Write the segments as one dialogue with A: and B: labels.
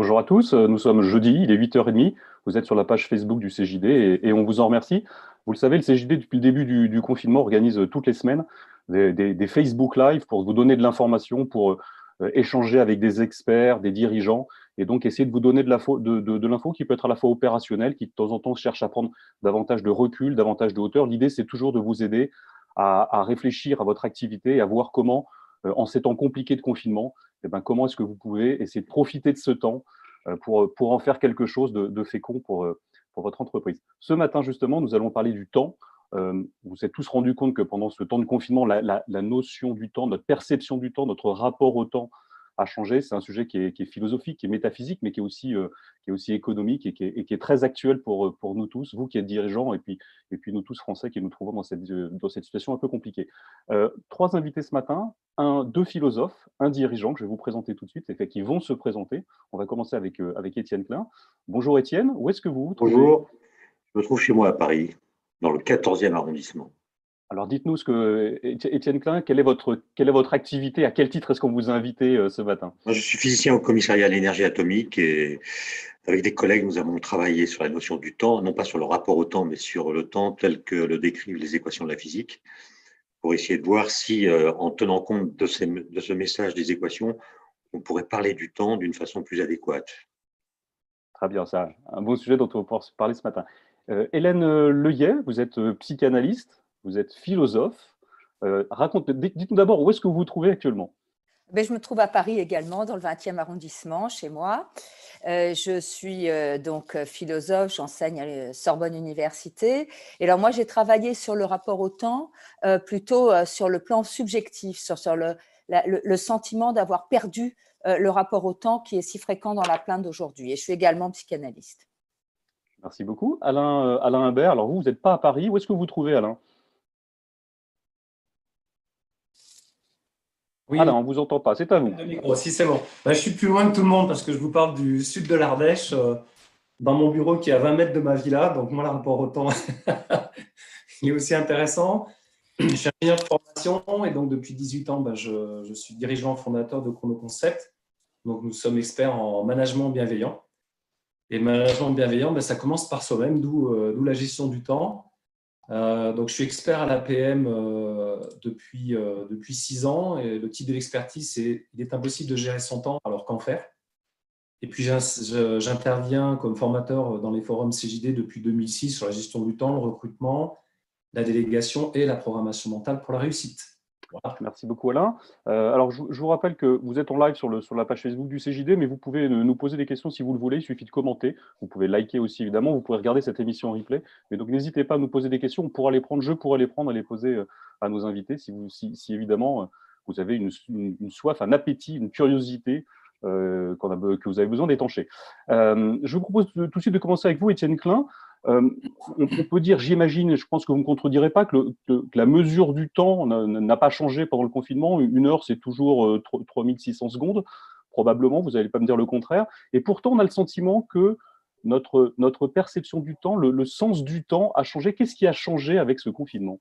A: Bonjour à tous, nous sommes jeudi, il est 8h30, vous êtes sur la page Facebook du CJD et on vous en remercie. Vous le savez, le CJD, depuis le début du confinement, organise toutes les semaines des Facebook Live pour vous donner de l'information, pour échanger avec des experts, des dirigeants, et donc essayer de vous donner de l'info qui peut être à la fois opérationnelle, qui de temps en temps cherche à prendre davantage de recul, davantage de hauteur. L'idée, c'est toujours de vous aider à réfléchir à votre activité, à voir comment, en ces temps compliqués de confinement, eh ben, comment est-ce que vous pouvez essayer de profiter de ce temps pour en faire quelque chose de fécond pour votre entreprise. Ce matin, justement, nous allons parler du temps. Vous vous êtes tous rendus compte que pendant ce temps de confinement, la notion du temps, notre perception du temps, notre rapport au temps a changé. C'est un sujet qui est philosophique, qui est métaphysique, mais qui est aussi économique et qui est très actuel pour nous tous, vous qui êtes dirigeants, et puis nous tous Français qui nous trouvons dans cette situation un peu compliquée. Trois invités ce matin, deux philosophes, un dirigeant que je vais vous présenter tout de suite, et fait, qui vont se présenter. On va commencer avec Étienne Klein. Bonjour Étienne, où est-ce que vous vous trouvez?
B: Bonjour, je me trouve chez moi à Paris, dans le 14e arrondissement.
A: Alors dites-nous, Étienne Klein, quelle est votre activité? À quel titre est-ce qu'on vous a invité ce matin?
B: Moi, je suis physicien au commissariat à l'énergie atomique et avec des collègues, nous avons travaillé sur la notion du temps, non pas sur le rapport au temps, mais sur le temps tel que le décrivent les équations de la physique, pour essayer de voir si, en tenant compte de ce message des équations, on pourrait parler du temps d'une façon plus adéquate.
A: Très bien, ça, un beau sujet dont on va pouvoir se parler ce matin. Hélène Leuillet, vous êtes psychanalyste, vous êtes philosophe. Dites-nous d'abord où est-ce que vous vous trouvez actuellement?
C: Je me trouve à Paris également, dans le 20e arrondissement, chez moi. Je suis donc philosophe, j'enseigne à la Sorbonne Université. Et alors moi, j'ai travaillé sur le rapport au temps, plutôt sur le plan subjectif, sur le sentiment d'avoir perdu le rapport au temps qui est si fréquent dans la plainte d'aujourd'hui. Et je suis également psychanalyste.
A: Merci beaucoup. Alain Imbert, alors vous n'êtes pas à Paris, où est-ce que vous vous trouvez, Alain?
D: Oui,
A: Alain, on ne vous entend pas, c'est à vous.
D: si c'est bon. Je suis plus loin que tout le monde parce que je vous parle du sud de l'Ardèche, dans mon bureau qui est à 20 mètres de ma villa. Donc, moi, le rapport au temps, il est aussi intéressant. Je suis ingénieur de formation et donc depuis 18 ans, je suis dirigeant fondateur de Chronoconcept. Donc, nous sommes experts en management bienveillant. Et management bienveillant, ça commence par soi-même, d'où la gestion du temps. Donc, je suis expert à l'APM depuis 6 ans. Et le titre de l'expertise, c'est il est impossible de gérer son temps, alors qu'en faire? Et puis, j'interviens comme formateur dans les forums CJD depuis 2006 sur la gestion du temps, le recrutement, la délégation et la programmation mentale pour la réussite.
A: Voilà. Merci beaucoup, Alain. Alors, je vous rappelle que vous êtes en live sur la page Facebook du CJD, mais vous pouvez nous poser des questions si vous le voulez. Il suffit de commenter. Vous pouvez liker aussi, évidemment. Vous pouvez regarder cette émission en replay. Mais donc, n'hésitez pas à nous poser des questions. Je pourrai les prendre et les poser à nos invités si évidemment, vous avez une soif, un appétit, une curiosité que vous avez besoin d'étancher. Je vous propose tout de suite de commencer avec vous, Étienne Klein. On peut dire, j'imagine, je pense que vous ne me contredirez pas, que la mesure du temps n'a pas changé pendant le confinement. Une heure, c'est toujours 3600 secondes, probablement, vous n'allez pas me dire le contraire. Et pourtant, on a le sentiment que notre perception du temps, le sens du temps a changé. Qu'est-ce qui a changé avec ce confinement?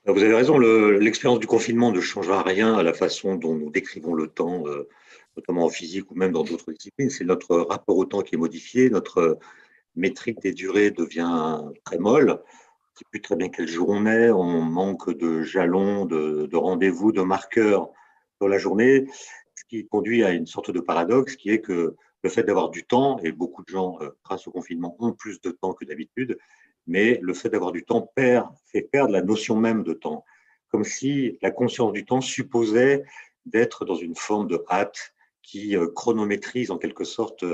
B: Vous avez raison, l'expérience du confinement ne changera rien à la façon dont nous décrivons le temps, notamment en physique ou même dans d'autres disciplines. C'est notre rapport au temps qui est modifié, notre métrique des durées devient très molle. On ne sait plus très bien quel jour on est, on manque de jalons, de rendez-vous, de marqueurs dans la journée, ce qui conduit à une sorte de paradoxe qui est que le fait d'avoir du temps, et beaucoup de gens, grâce au confinement, ont plus de temps que d'habitude, mais le fait d'avoir du temps fait perdre la notion même de temps, comme si la conscience du temps supposait d'être dans une forme de hâte qui chronométrise en quelque sorte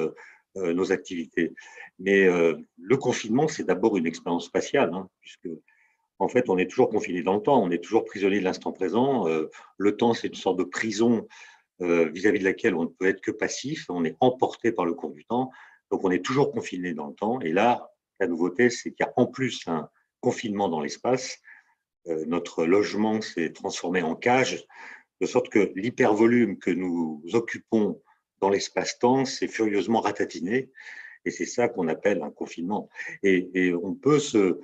B: nos activités. Mais le confinement, c'est d'abord une expérience spatiale, puisque en fait, on est toujours confiné dans le temps, on est toujours prisonnier de l'instant présent. Le temps, c'est une sorte de prison vis-à-vis de laquelle on ne peut être que passif, on est emporté par le cours du temps, donc on est toujours confiné dans le temps. Et là, la nouveauté, c'est qu'il y a en plus un confinement dans l'espace. Notre logement s'est transformé en cage, de sorte que l'hypervolume que nous occupons dans l'espace-temps s'est furieusement ratatiné. Et c'est ça qu'on appelle un confinement. Et on peut se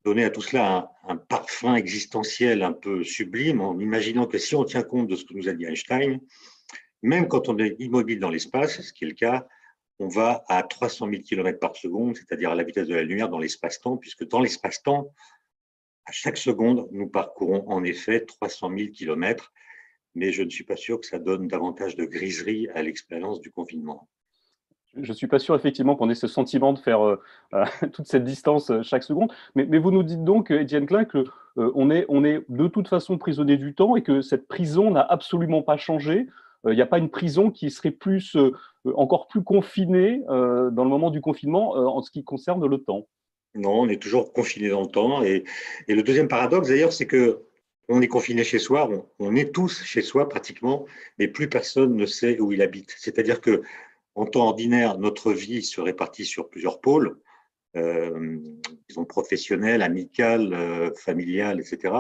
B: donner à tout cela un parfum existentiel un peu sublime en imaginant que si on tient compte de ce que nous a dit Einstein, même quand on est immobile dans l'espace, ce qui est le cas, on va à 300 000 km par seconde, c'est-à-dire à la vitesse de la lumière dans l'espace-temps, puisque dans l'espace-temps, à chaque seconde, nous parcourons en effet 300 000 km, mais je ne suis pas sûr que ça donne davantage de griserie à l'expérience du confinement.
A: Je ne suis pas sûr effectivement qu'on ait ce sentiment de faire toute cette distance chaque seconde, mais vous nous dites donc, Étienne Klein, qu'on est de toute façon prisonnier du temps et que cette prison n'a absolument pas changé. Il n'y a pas une prison qui serait encore plus confinée dans le moment du confinement en ce qui concerne le temps.
B: Non, on est toujours confiné dans le temps. Et le deuxième paradoxe, d'ailleurs, c'est que on est confiné chez soi, on est tous chez soi pratiquement, mais plus personne ne sait où il habite. C'est-à-dire que en temps ordinaire, notre vie se répartit sur plusieurs pôles, disons professionnel, amical, familial, etc.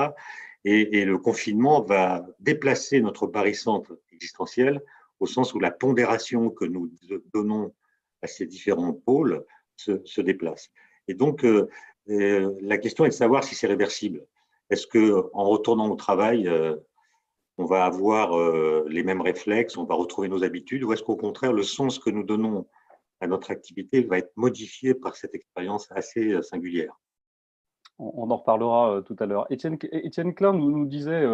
B: Et le confinement va déplacer notre barycentre existentiel au sens où la pondération que nous donnons à ces différents pôles se déplace. Et donc, la question est de savoir si c'est réversible. Est-ce qu'en retournant au travail, on va avoir les mêmes réflexes, on va retrouver nos habitudes, ou est-ce qu'au contraire, le sens que nous donnons à notre activité va être modifié par cette expérience assez singulière?
A: On en reparlera tout à l'heure. Étienne Klein nous disait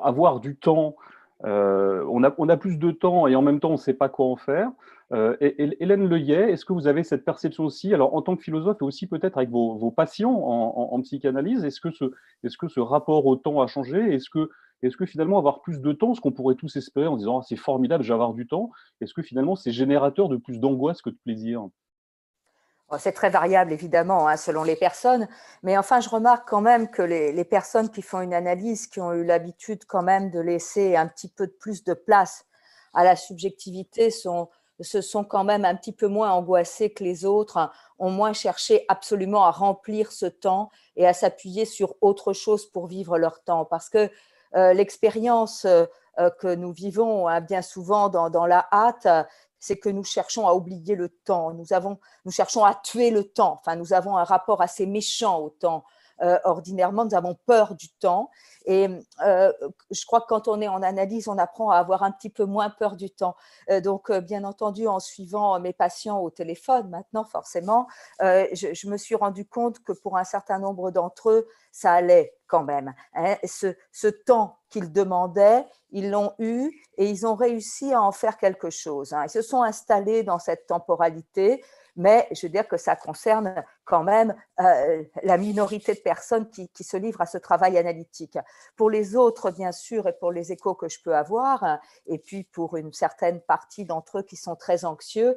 A: avoir du temps, on a plus de temps et en même temps, on ne sait pas quoi en faire. Hélène Leuillet, est-ce que vous avez cette perception aussi, alors en tant que philosophe et aussi peut-être avec vos patients en psychanalyse, est-ce que ce rapport au temps a changé? Est-ce que finalement avoir plus de temps, ce qu'on pourrait tous espérer en disant c'est formidable, je vais avoir du temps, est-ce que finalement c'est générateur de plus d'angoisse que de plaisir?
C: C'est très variable, évidemment, hein, selon les personnes. Mais enfin, je remarque quand même que les personnes qui font une analyse, qui ont eu l'habitude quand même de laisser un petit peu plus de place à la subjectivité, se sont quand même un petit peu moins angoissées que les autres, hein, ont moins cherché absolument à remplir ce temps et à s'appuyer sur autre chose pour vivre leur temps. Parce que l'expérience que nous vivons hein, bien souvent dans la hâte, c'est que nous cherchons à oublier le temps, nous cherchons à tuer le temps, enfin, nous avons un rapport assez méchant au temps. Ordinairement, nous avons peur du temps et je crois que quand on est en analyse, on apprend à avoir un petit peu moins peur du temps. Donc, bien entendu, en suivant mes patients au téléphone, maintenant, forcément, je me suis rendu compte que pour un certain nombre d'entre eux, ça allait quand même. Hein. Ce temps qu'ils demandaient, ils l'ont eu et ils ont réussi à en faire quelque chose. Hein. Ils se sont installés dans cette temporalité, mais je veux dire que ça concerne quand même la minorité de personnes qui se livrent à ce travail analytique. Pour les autres, bien sûr, et pour les échos que je peux avoir, et puis pour une certaine partie d'entre eux qui sont très anxieux,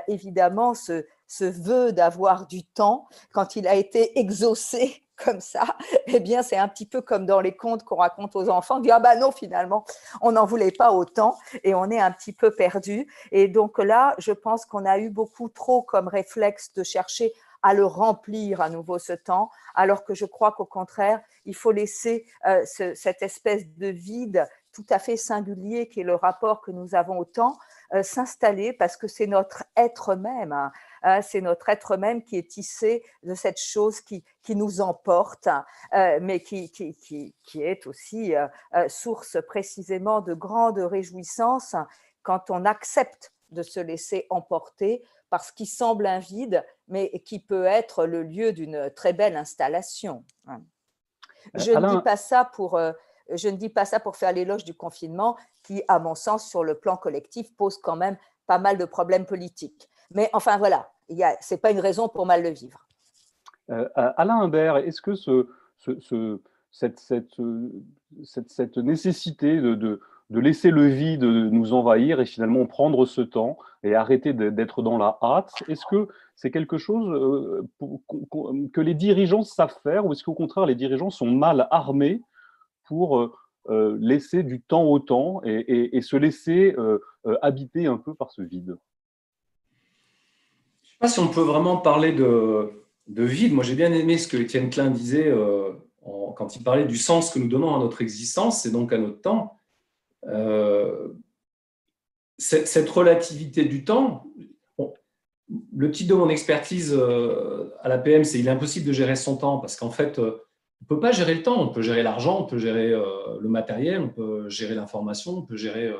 C: évidemment, ce vœu d'avoir du temps, quand il a été exaucé comme ça, eh bien, c'est un petit peu comme dans les contes qu'on raconte aux enfants, on dit « Ah ben non, finalement, on n'en voulait pas autant et on est un petit peu perdu. » Et donc là, je pense qu'on a eu beaucoup trop comme réflexe de chercher à le remplir à nouveau ce temps, alors que je crois qu'au contraire, il faut laisser cette espèce de vide tout à fait singulier qui est le rapport que nous avons au temps s'installer parce que c'est notre être même. Hein. C'est notre être même qui est tissé de cette chose qui nous emporte, mais qui est aussi source précisément de grande réjouissance quand on accepte de se laisser emporter par ce qui semble un vide, mais qui peut être le lieu d'une très belle installation. Je ne dis pas ça pour faire l'éloge du confinement, qui, à mon sens, sur le plan collectif, pose quand même pas mal de problèmes politiques. Mais enfin, voilà, ce n'est pas une raison pour mal le vivre.
A: Alain Imbert, est-ce que cette nécessité de laisser le vide nous envahir et finalement prendre ce temps et arrêter d'être dans la hâte, est-ce que c'est quelque chose que les dirigeants savent faire ou est-ce qu'au contraire les dirigeants sont mal armés pour laisser du temps au temps et se laisser habiter un peu par ce vide?
D: Je ne sais pas si on peut vraiment parler de vide. Moi, j'ai bien aimé ce que Étienne Klein disait quand il parlait du sens que nous donnons à notre existence et donc à notre temps. Cette relativité du temps, le titre de mon expertise à l'APM, c'est « Il est impossible de gérer son temps » parce qu'en fait, on ne peut pas gérer le temps. On peut gérer l'argent, on peut gérer le matériel, on peut gérer l'information, on peut gérer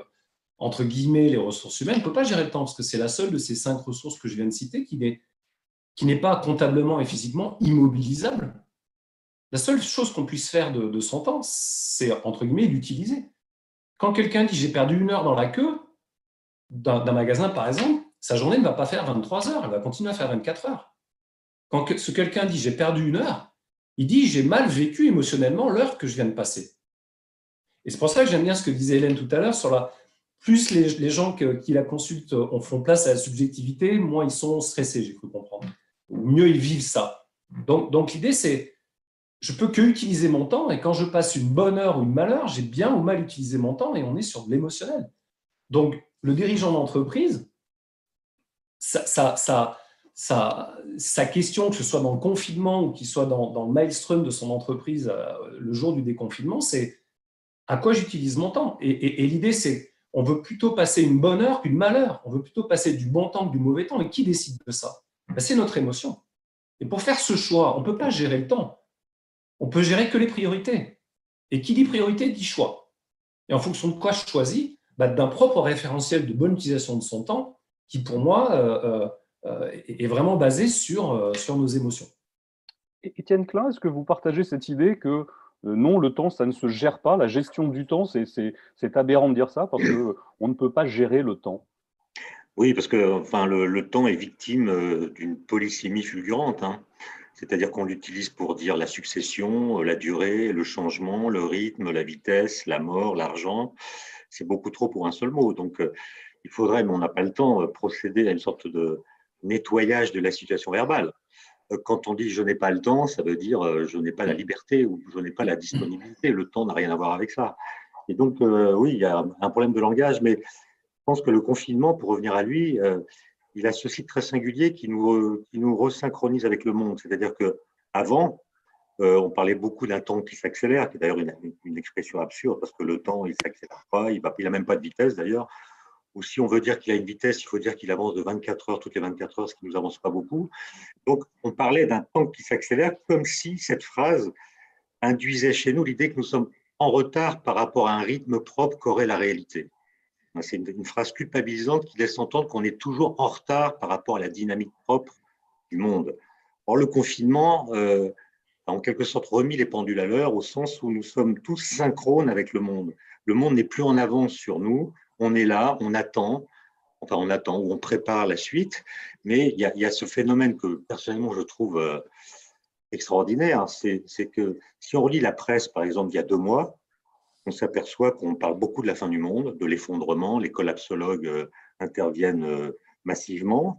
D: entre guillemets, les ressources humaines, ne peut pas gérer le temps, parce que c'est la seule de ces 5 ressources que je viens de citer qui n'est pas comptablement et physiquement immobilisable. La seule chose qu'on puisse faire de son temps, c'est, entre guillemets, l'utiliser. Quand quelqu'un dit « j'ai perdu 1 heure dans la queue », d'un magasin, par exemple, sa journée ne va pas faire 23 heures, elle va continuer à faire 24 heures. Quand quelqu'un dit « j'ai perdu 1 heure », il dit « j'ai mal vécu émotionnellement l'heure que je viens de passer ». Et c'est pour ça que j'aime bien ce que disait Hélène tout à l'heure sur plus les gens qui la consultent font place à la subjectivité, moins ils sont stressés, j'ai cru comprendre. Mieux ils vivent ça. Donc l'idée, c'est je peux que utiliser mon temps, et quand je passe une bonne heure ou une malheur, j'ai bien ou mal utilisé mon temps, et on est sur de l'émotionnel. Donc, le dirigeant d'entreprise, sa question, que ce soit dans le confinement ou qu'il soit dans le maelstrom de son entreprise le jour du déconfinement, c'est à quoi j'utilise mon temps. Et l'idée, c'est on veut plutôt passer une bonne heure qu'une malheur. On veut plutôt passer du bon temps que du mauvais temps. Et qui décide de ça? C'est notre émotion. Et pour faire ce choix, on ne peut pas gérer le temps. On peut gérer que les priorités. Et qui dit priorité dit choix. Et en fonction de quoi je choisis, d'un propre référentiel de bonne utilisation de son temps, qui pour moi est vraiment basé sur nos émotions.
A: Étienne Klein, est-ce que vous partagez cette idée que non, le temps, ça ne se gère pas, la gestion du temps, c'est aberrant de dire ça, parce qu'on ne peut pas gérer le temps?
B: Oui, parce que enfin, le temps est victime d'une polysémie fulgurante, hein. C'est-à-dire qu'on l'utilise pour dire la succession, la durée, le changement, le rythme, la vitesse, la mort, l'argent. C'est beaucoup trop pour un seul mot. Donc, il faudrait, mais on n'a pas le temps, procéder à une sorte de nettoyage de la situation verbale. Quand on dit je n'ai pas le temps, ça veut dire je n'ai pas la liberté ou je n'ai pas la disponibilité. Le temps n'a rien à voir avec ça. Et donc, oui, il y a un problème de langage, mais je pense que le confinement, pour revenir à lui, il a ce site très singulier qui nous resynchronise avec le monde. C'est-à-dire qu'avant, on parlait beaucoup d'un temps qui s'accélère, qui est d'ailleurs une expression absurde, parce que le temps, il ne s'accélère pas, il n'a même pas de vitesse d'ailleurs. Ou si on veut dire qu'il a une vitesse, il faut dire qu'il avance de 24 heures toutes les 24 heures, ce qui ne nous avance pas beaucoup. Donc, on parlait d'un temps qui s'accélère comme si cette phrase induisait chez nous l'idée que nous sommes en retard par rapport à un rythme propre qu'aurait la réalité. C'est une phrase culpabilisante qui laisse entendre qu'on est toujours en retard par rapport à la dynamique propre du monde. Or, le confinement a en quelque sorte remis les pendules à l'heure au sens où nous sommes tous synchrones avec le monde. Le monde n'est plus en avance sur nous, on est là, on attend, ou on prépare la suite, mais il y a ce phénomène que personnellement je trouve extraordinaire, c'est que si on relit la presse, par exemple, il y a 2 mois, on s'aperçoit qu'on parle beaucoup de la fin du monde, de l'effondrement, les collapsologues interviennent massivement.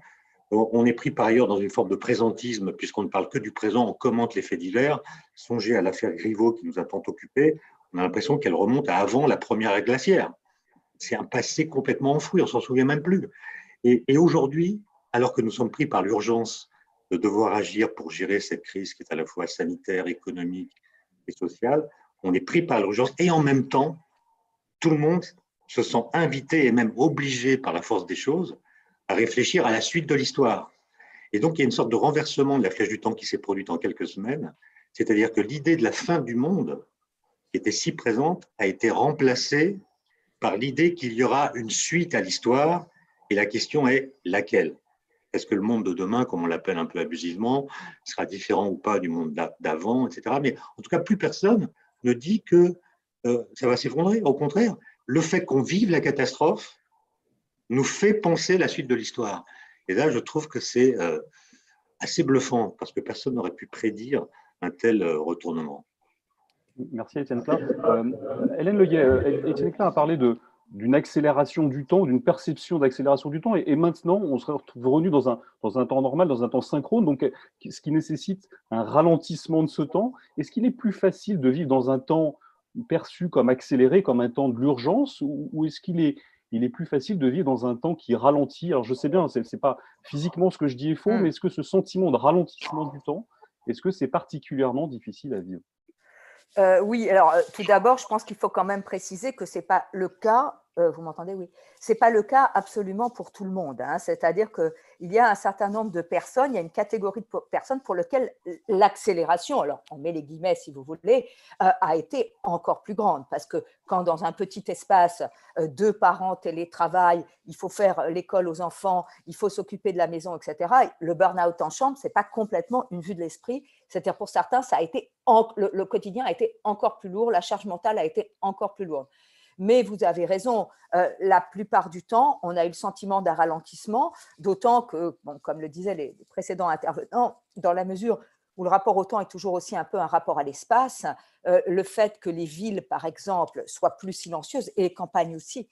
B: On est pris par ailleurs dans une forme de présentisme, puisqu'on ne parle que du présent, on commente les faits divers. Songez à l'affaire Griveaux qui nous a tant occupés, on a l'impression qu'elle remonte à avant la première ère glaciaire. C'est un passé complètement enfoui, on ne s'en souvient même plus. Et aujourd'hui, alors que nous sommes pris par l'urgence de devoir agir pour gérer cette crise qui est à la fois sanitaire, économique et sociale, on est pris par l'urgence et en même temps, tout le monde se sent invité et même obligé par la force des choses à réfléchir à la suite de l'histoire. Et donc, il y a une sorte de renversement de la flèche du temps qui s'est produite en quelques semaines, c'est-à-dire que l'idée de la fin du monde, qui était si présente, a été remplacée par l'idée qu'il y aura une suite à l'histoire, et la question est laquelle? Est-ce que le monde de demain, comme on l'appelle un peu abusivement, sera différent ou pas du monde d'avant, etc. Mais en tout cas, plus personne ne dit que ça va s'effondrer. Au contraire, le fait qu'on vive la catastrophe nous fait penser la suite de l'histoire. Et là, je trouve que c'est assez bluffant, parce que personne n'aurait pu prédire un tel retournement.
A: Merci Étienne Klein. Hélène Leguet, Étienne Klein a parlé d'une accélération du temps, d'une perception d'accélération du temps, et maintenant, on serait revenu dans un temps normal, dans un temps synchrone, donc ce qui nécessite un ralentissement de ce temps. Est-ce qu'il est plus facile de vivre dans un temps perçu comme accéléré, comme un temps de l'urgence, ou est-ce qu'il est plus facile de vivre dans un temps qui ralentit? Alors je sais bien, c'est pas physiquement ce que je dis est faux, mais est-ce que ce sentiment de ralentissement du temps, est-ce que c'est particulièrement difficile à vivre?
C: Oui, alors tout d'abord, je pense qu'il faut quand même préciser que ce n'est pas le cas vous m'entendez? Oui. Ce n'est pas le cas absolument pour tout le monde, hein. C'est-à-dire qu'il y a un certain nombre de personnes, il y a une catégorie de personnes pour lesquelles l'accélération, alors on met les guillemets si vous voulez, a été encore plus grande. Parce que quand dans un petit espace, 2 parents télétravaillent, il faut faire l'école aux enfants, il faut s'occuper de la maison, etc. Le burn-out en chambre, ce n'est pas complètement une vue de l'esprit. C'est-à-dire pour certains, ça a été le quotidien a été encore plus lourd, la charge mentale a été encore plus lourde. Mais vous avez raison, la plupart du temps, on a eu le sentiment d'un ralentissement, d'autant que, bon, comme le disaient les précédents intervenants, dans la mesure où le rapport au temps est toujours aussi un peu un rapport à l'espace, le fait que les villes, par exemple, soient plus silencieuses, et les campagnes aussi,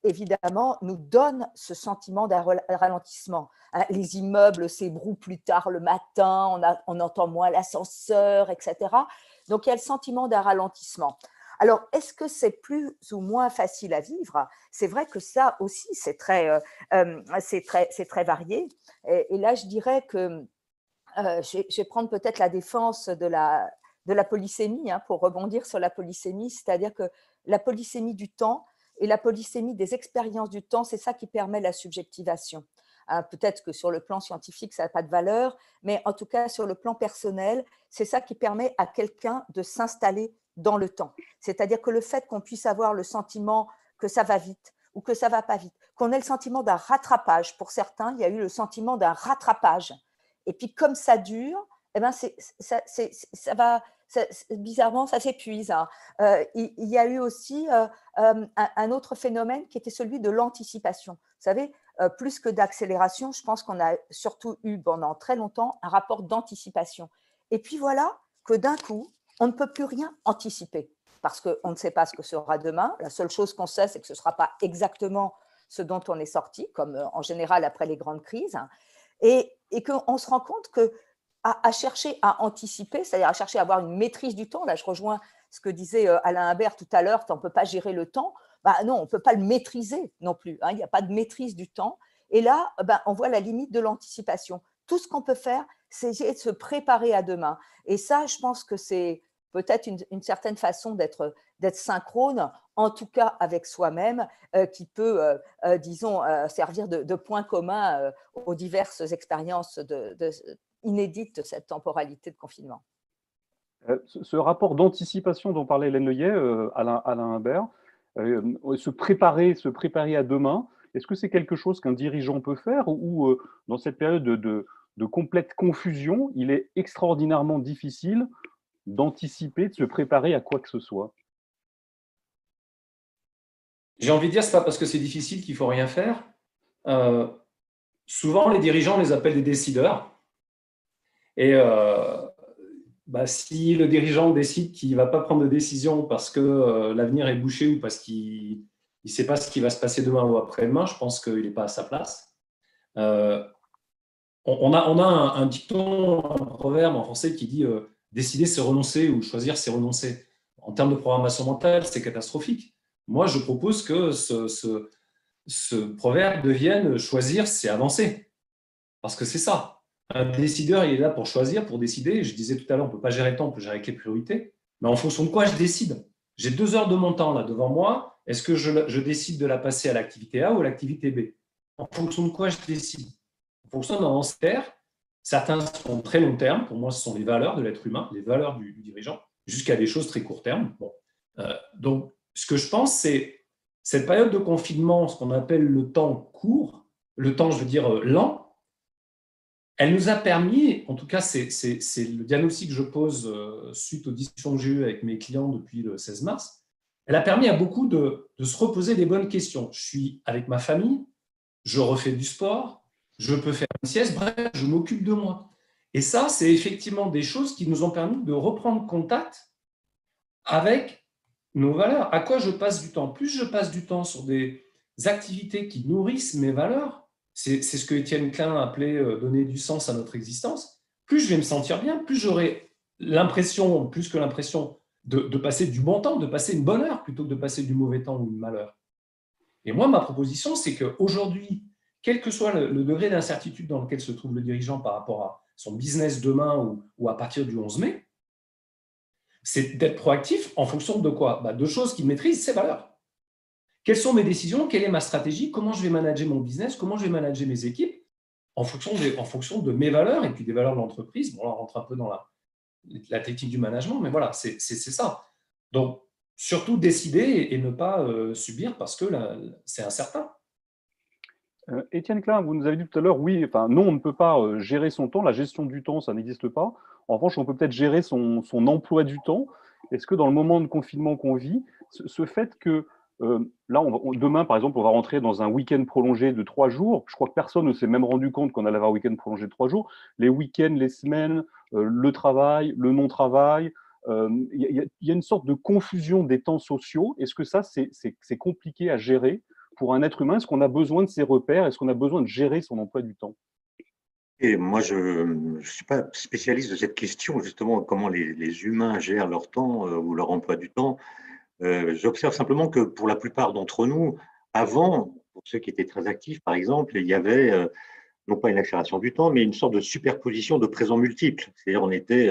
C: évidemment, nous donne ce sentiment d'un ralentissement. Les immeubles s'ébrouent plus tard le matin, on entend moins l'ascenseur, etc. Donc, il y a le sentiment d'un ralentissement. Alors, est-ce que c'est plus ou moins facile à vivre? C'est vrai que ça aussi, c'est très varié. Et là, je dirais que je vais prendre peut-être la défense de la polysémie, hein, pour rebondir sur la polysémie, c'est-à-dire que la polysémie du temps et la polysémie des expériences du temps, c'est ça qui permet la subjectivation. Peut-être que sur le plan scientifique, ça n'a pas de valeur, mais en tout cas, sur le plan personnel, c'est ça qui permet à quelqu'un de s'installer dans le temps. C'est-à-dire que le fait qu'on puisse avoir le sentiment que ça va vite ou que ça ne va pas vite, qu'on ait le sentiment d'un rattrapage. Pour certains, il y a eu le sentiment d'un rattrapage. Et puis, comme ça dure, eh ben bizarrement, ça s'épuise, hein. Il y a eu aussi un autre phénomène qui était celui de l'anticipation. Vous savez, plus que d'accélération, je pense qu'on a surtout eu pendant très longtemps un rapport d'anticipation. Et puis voilà que d'un coup, on ne peut plus rien anticiper parce qu'on ne sait pas ce que sera demain. La seule chose qu'on sait, c'est que ce ne sera pas exactement ce dont on est sorti, comme en général après les grandes crises. Et qu'on se rend compte qu'à chercher à anticiper, c'est-à-dire à chercher à avoir une maîtrise du temps, là je rejoins ce que disait Alain Imbert tout à l'heure, on ne peut pas gérer le temps, non, on ne peut pas le maîtriser non plus, hein, il n'y a pas de maîtrise du temps. Et là, on voit la limite de l'anticipation. Tout ce qu'on peut faire, c'est essayer de se préparer à demain. Et ça, je pense que c'est peut-être une certaine façon d'être synchrone, en tout cas avec soi-même, qui peut, disons, servir de point commun aux diverses expériences inédites de cette temporalité de confinement.
A: Ce rapport d'anticipation dont parlait Hélène Leuillet, Alain Imbert, se préparer à demain, est-ce que c'est quelque chose qu'un dirigeant peut faire ou dans cette période de complète confusion, il est extraordinairement difficile d'anticiper, de se préparer à quoi que ce soit?
D: J'ai envie de dire, ce n'est pas parce que c'est difficile qu'il ne faut rien faire. Souvent, les dirigeants, on les appelle des décideurs. Et si le dirigeant décide qu'il ne va pas prendre de décision parce que l'avenir est bouché ou parce qu'il ne sait pas ce qui va se passer demain ou après-demain, je pense qu'il n'est pas à sa place. On a un dicton, un proverbe en français qui dit décider, c'est renoncer, ou choisir, c'est renoncer. En termes de programmation mentale, c'est catastrophique. Moi, je propose que ce proverbe devienne choisir, c'est avancer. Parce que c'est ça. Un décideur, il est là pour choisir, pour décider. Je disais tout à l'heure, on ne peut pas gérer le temps, on peut gérer avec les priorités. Mais en fonction de quoi je décide? J'ai 2 heures de mon temps là devant moi. Est-ce que je décide de la passer à l'activité A ou à l'activité B? En fonction de quoi je décide? En fonction d'un ancêtre. Certains sont très long terme. Pour moi, ce sont les valeurs de l'être humain, les valeurs du dirigeant, jusqu'à des choses très court terme. Bon. Donc, ce que je pense, c'est cette période de confinement, ce qu'on appelle le temps court, le temps, je veux dire, lent, elle nous a permis, en tout cas, c'est le diagnostic que je pose suite aux discussions que j'ai eues avec mes clients depuis le 16 mars, elle a permis à beaucoup de se reposer des bonnes questions. Je suis avec ma famille, je refais du sport, je peux faire une sieste, bref, je m'occupe de moi. Et ça, c'est effectivement des choses qui nous ont permis de reprendre contact avec nos valeurs. À quoi je passe du temps? Plus je passe du temps sur des activités qui nourrissent mes valeurs, c'est ce que Étienne Klein appelait donner du sens à notre existence, plus je vais me sentir bien, plus j'aurai l'impression, plus que l'impression de passer du bon temps, de passer une bonne heure plutôt que de passer du mauvais temps ou du malheur. Et moi, ma proposition, c'est qu'aujourd'hui, quel que soit le degré d'incertitude dans lequel se trouve le dirigeant par rapport à son business demain ou à partir du 11 mai, c'est d'être proactif en fonction de quoi? De choses qu'il maîtrise, ses valeurs. quelles sont mes décisions, quelle est ma stratégie, comment je vais manager mon business, comment je vais manager mes équipes en fonction de mes valeurs et puis des valeurs de l'entreprise. Bon, là, on rentre un peu dans la technique du management, mais voilà, c'est ça. Donc, surtout décider et ne pas subir parce que c'est incertain.
A: Étienne Klein, vous nous avez dit tout à l'heure, oui, enfin, non, on ne peut pas gérer son temps. La gestion du temps, ça n'existe pas. En revanche, on peut peut-être gérer son emploi du temps. Est-ce que dans le moment de confinement qu'on vit, ce fait que là, demain, par exemple, on va rentrer dans un week-end prolongé de 3 jours. Je crois que personne ne s'est même rendu compte qu'on allait avoir un week-end prolongé de 3 jours. Les week-ends, les semaines, le travail, le non-travail, il y a une sorte de confusion des temps sociaux. Est-ce que ça, c'est compliqué à gérer pour un être humain? Est-ce qu'on a besoin de ces repères? Est-ce qu'on a besoin de gérer son emploi du temps?
B: Et moi, je ne suis pas spécialiste de cette question, justement, comment les humains gèrent leur temps ou leur emploi du temps. J'observe simplement que pour la plupart d'entre nous, avant, pour ceux qui étaient très actifs, par exemple, il y avait non pas une accélération du temps, mais une sorte de superposition de présents multiples. C'est-à-dire, on était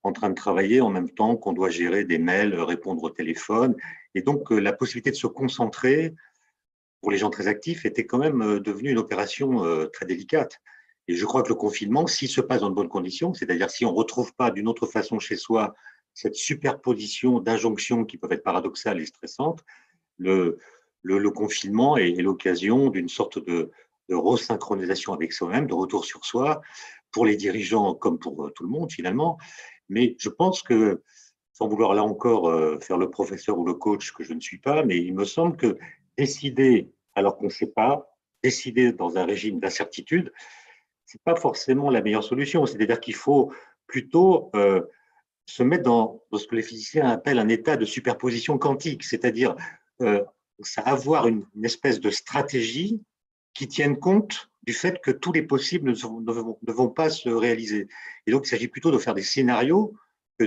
B: en train de travailler en même temps qu'on doit gérer des mails, répondre au téléphone. Et donc, la possibilité de se concentrer pour les gens très actifs était quand même devenue une opération très délicate. Et je crois que le confinement, s'il se passe dans de bonnes conditions, c'est-à-dire si on ne retrouve pas d'une autre façon chez soi cette superposition d'injonctions qui peuvent être paradoxales et stressantes, le confinement est l'occasion d'une sorte de resynchronisation avec soi-même, de retour sur soi, pour les dirigeants comme pour tout le monde finalement. Mais je pense que, sans vouloir là encore faire le professeur ou le coach que je ne suis pas, mais il me semble que décider alors qu'on ne sait pas, décider dans un régime d'incertitude, ce n'est pas forcément la meilleure solution. C'est-à-dire qu'il faut plutôt se mettre dans ce que les physiciens appellent un état de superposition quantique, c'est-à-dire avoir une espèce de stratégie qui tienne compte du fait que tous les possibles ne vont pas se réaliser. Et donc, il s'agit plutôt de faire des scénarios que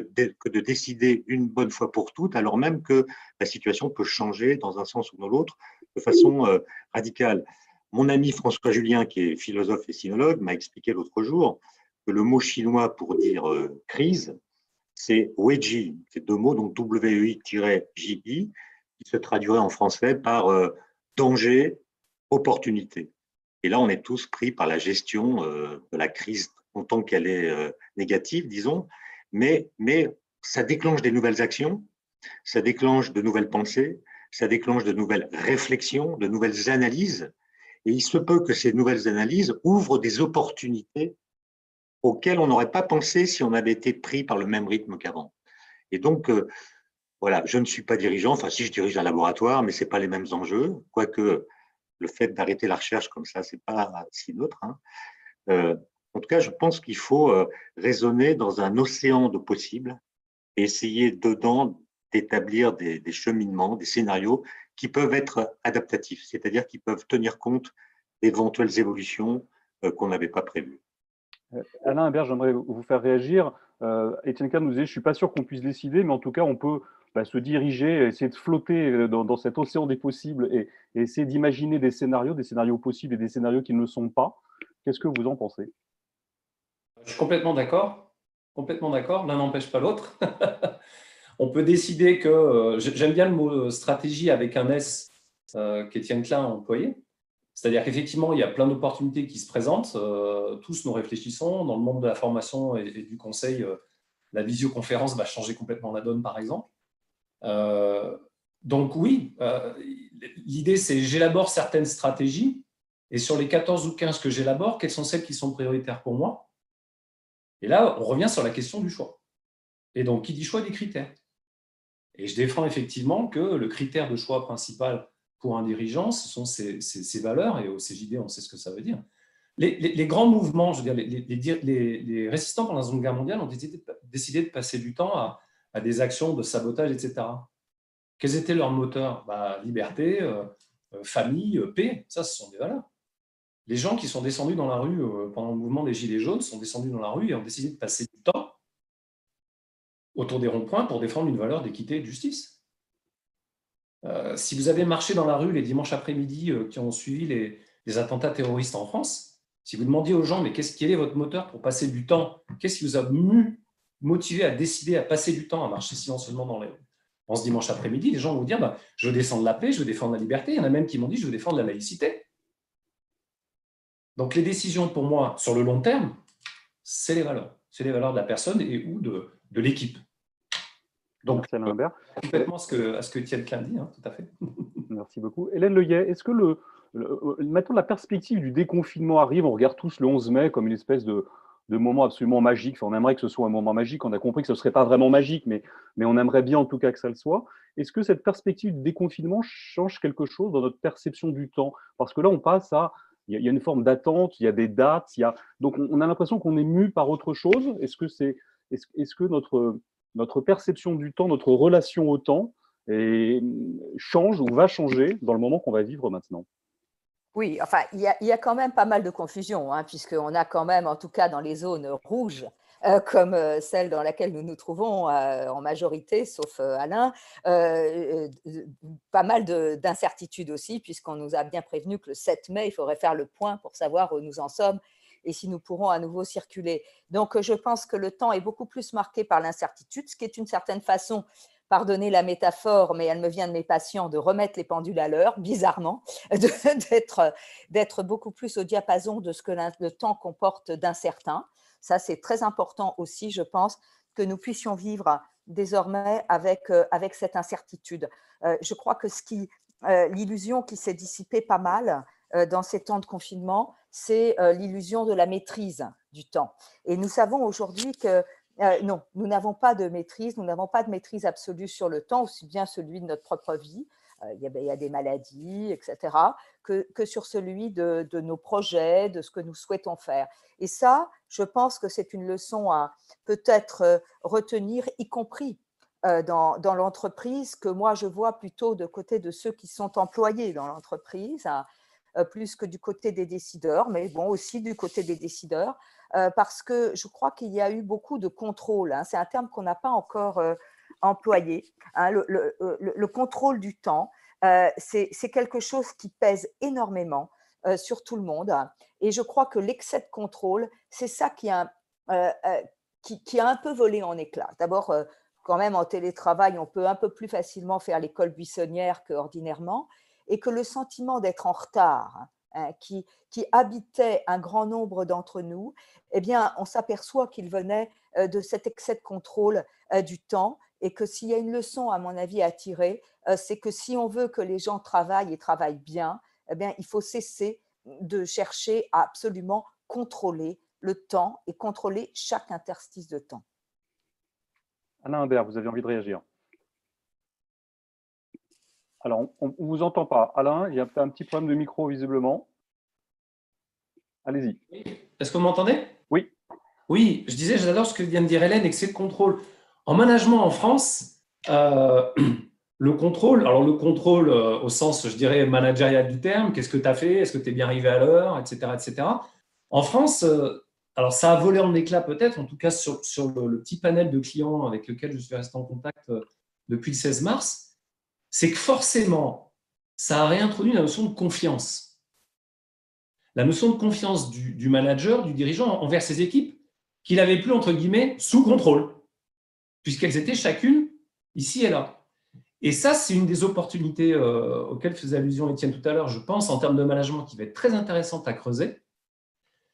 B: de décider une bonne fois pour toutes, alors même que la situation peut changer dans un sens ou dans l'autre de façon radicale. Mon ami François Julien, qui est philosophe et sinologue, m'a expliqué l'autre jour que le mot chinois pour dire crise, c'est Weiji, c'est deux mots, donc WEI-JI, qui se traduirait en français par danger, opportunité. Et là, on est tous pris par la gestion de la crise en tant qu'elle est négative, disons, mais ça déclenche des nouvelles actions, ça déclenche de nouvelles pensées, ça déclenche de nouvelles réflexions, de nouvelles analyses, et il se peut que ces nouvelles analyses ouvrent des opportunités auxquelles on n'aurait pas pensé si on avait été pris par le même rythme qu'avant. Et donc, voilà, je ne suis pas dirigeant, enfin si je dirige un laboratoire, mais ce n'est pas les mêmes enjeux, quoique le fait d'arrêter la recherche comme ça, ce n'est pas si neutre. Hein. En tout cas, je pense qu'il faut raisonner dans un océan de possibles et essayer dedans d'établir des cheminements, des scénarios qui peuvent être adaptatifs, c'est-à-dire qui peuvent tenir compte d'éventuelles évolutions qu'on n'avait pas prévues.
A: Alain Imbert, j'aimerais vous faire réagir. Étienne Kahn nous disait, je ne suis pas sûr qu'on puisse décider, mais en tout cas, on peut se diriger, essayer de flotter dans cet océan des possibles et essayer d'imaginer des scénarios possibles et des scénarios qui ne le sont pas. Qu'est-ce que vous en pensez?
D: Je suis complètement d'accord. L'un n'empêche pas l'autre. On peut décider que… J'aime bien le mot stratégie avec un S qu'Étienne Klein a employé. C'est-à-dire qu'effectivement, il y a plein d'opportunités qui se présentent. Tous nous réfléchissons. Dans le monde de la formation et du conseil, la visioconférence va changer complètement la donne, par exemple. Donc oui, l'idée, c'est j'élabore certaines stratégies et sur les 14 ou 15 que j'élabore, quelles sont celles qui sont prioritaires pour moi? Et là, on revient sur la question du choix. Et donc, qui dit choix dit critères. Et je défends effectivement que le critère de choix principal pour un dirigeant, ce sont ses valeurs, et au CJD, on sait ce que ça veut dire. Les grands mouvements, je veux dire, les résistants pendant la Seconde Guerre mondiale ont décidé de passer du temps à des actions de sabotage, etc. Quels étaient leurs moteurs? Liberté, famille, paix, ça, ce sont des valeurs. Les gens qui sont descendus dans la rue pendant le mouvement des Gilets jaunes sont descendus dans la rue et ont décidé de passer du temps autour des ronds-points pour défendre une valeur d'équité et de justice. Si vous avez marché dans la rue les dimanches après-midi qui ont suivi les attentats terroristes en France, si vous demandiez aux gens, mais quel est votre moteur pour passer du temps? Qu'est-ce qui vous a motivé à décider à passer du temps à marcher silencieusement dans les rues? ce dimanche après-midi, les gens vont vous dire bah, je veux défendre la paix, je veux défendre la liberté. Il y en a même qui m'ont dit je veux défendre la laïcité. Donc les décisions pour moi sur le long terme, c'est les valeurs. C'est les valeurs de la personne et ou de l'équipe. Donc,
A: merci Alain Imbert.
D: Complètement à ce que Étienne Klein dit, hein, tout à fait.
A: Merci beaucoup. Hélène Leyet, est-ce que maintenant la perspective du déconfinement arrive, on regarde tous le 11 mai comme une espèce de moment absolument magique. Enfin, on aimerait que ce soit un moment magique, on a compris que ce ne serait pas vraiment magique, mais on aimerait bien en tout cas que ça le soit. Est-ce que cette perspective du déconfinement change quelque chose dans notre perception du temps? Parce que là, on passe à… Il y a une forme d'attente, il y a des dates, donc on a l'impression qu'on est mu par autre chose. Est-ce que notre perception du temps, notre relation au temps, change ou va changer dans le moment qu'on va vivre maintenant?
C: Oui, enfin, il y a quand même pas mal de confusion, hein, puisqu'on a quand même, en tout cas dans les zones rouges, comme celle dans laquelle nous nous trouvons en majorité, sauf Alain, pas mal d'incertitudes aussi, puisqu'on nous a bien prévenu que le 7 mai, il faudrait faire le point pour savoir où nous en sommes et si nous pourrons à nouveau circuler. Donc, je pense que le temps est beaucoup plus marqué par l'incertitude, ce qui est une certaine façon, pardonnez la métaphore, mais elle me vient de mes patients, de remettre les pendules à l'heure, bizarrement, d'être beaucoup plus au diapason de ce que le temps comporte d'incertain. Ça, c'est très important aussi, je pense, que nous puissions vivre désormais avec cette incertitude. Je crois que l'illusion qui s'est dissipée pas mal dans ces temps de confinement, c'est l'illusion de la maîtrise du temps. Et nous savons aujourd'hui que non, nous n'avons pas de maîtrise, nous n'avons pas de maîtrise absolue sur le temps, aussi bien celui de notre propre vie, il y a des maladies, etc., que sur celui de nos projets, de ce que nous souhaitons faire. Et ça, je pense que c'est une leçon à peut-être retenir, y compris dans l'entreprise, que moi je vois plutôt de côté de ceux qui sont employés dans l'entreprise, hein, plus que du côté des décideurs, mais bon, aussi du côté des décideurs, parce que je crois qu'il y a eu beaucoup de contrôle. Hein, c'est un terme qu'on n'a pas encore employé. Hein, le contrôle du temps, c'est quelque chose qui pèse énormément sur tout le monde. Et je crois que l'excès de contrôle, c'est ça qui a un peu volé en éclats. D'abord, quand même, en télétravail, on peut un peu plus facilement faire l'école buissonnière qu'ordinairement, et que le sentiment d'être en retard, hein, qui habitait un grand nombre d'entre nous, eh bien, on s'aperçoit qu'il venait de cet excès de contrôle du temps, et que s'il y a une leçon, à mon avis, à tirer, c'est que si on veut que les gens travaillent et travaillent bien, eh bien, il faut cesser de chercher à absolument contrôler le temps et contrôler chaque interstice de temps.
A: Alain Imbert, vous avez envie de réagir? Alors, on ne vous entend pas. Alain, il y a un petit problème de micro, visiblement. Allez-y.
D: Est-ce que vous m'entendez?
A: Oui.
D: Oui, je disais, j'adore ce que vient de dire Hélène, excès de contrôle. En management en France, le contrôle au sens, je dirais, managérial du terme, qu'est-ce que tu as fait, est-ce que tu es bien arrivé à l'heure, etc., etc. En France, alors ça a volé en éclats peut-être, en tout cas sur le petit panel de clients avec lequel je suis resté en contact depuis le 16 mars, c'est que forcément, ça a réintroduit la notion de confiance. La notion de confiance du manager, du dirigeant envers ses équipes, qu'il n'avait plus, entre guillemets, sous contrôle, puisqu'elles étaient chacune ici et là. Et ça, c'est une des opportunités auxquelles faisait allusion Étienne tout à l'heure, je pense, en termes de management, qui va être très intéressante à creuser.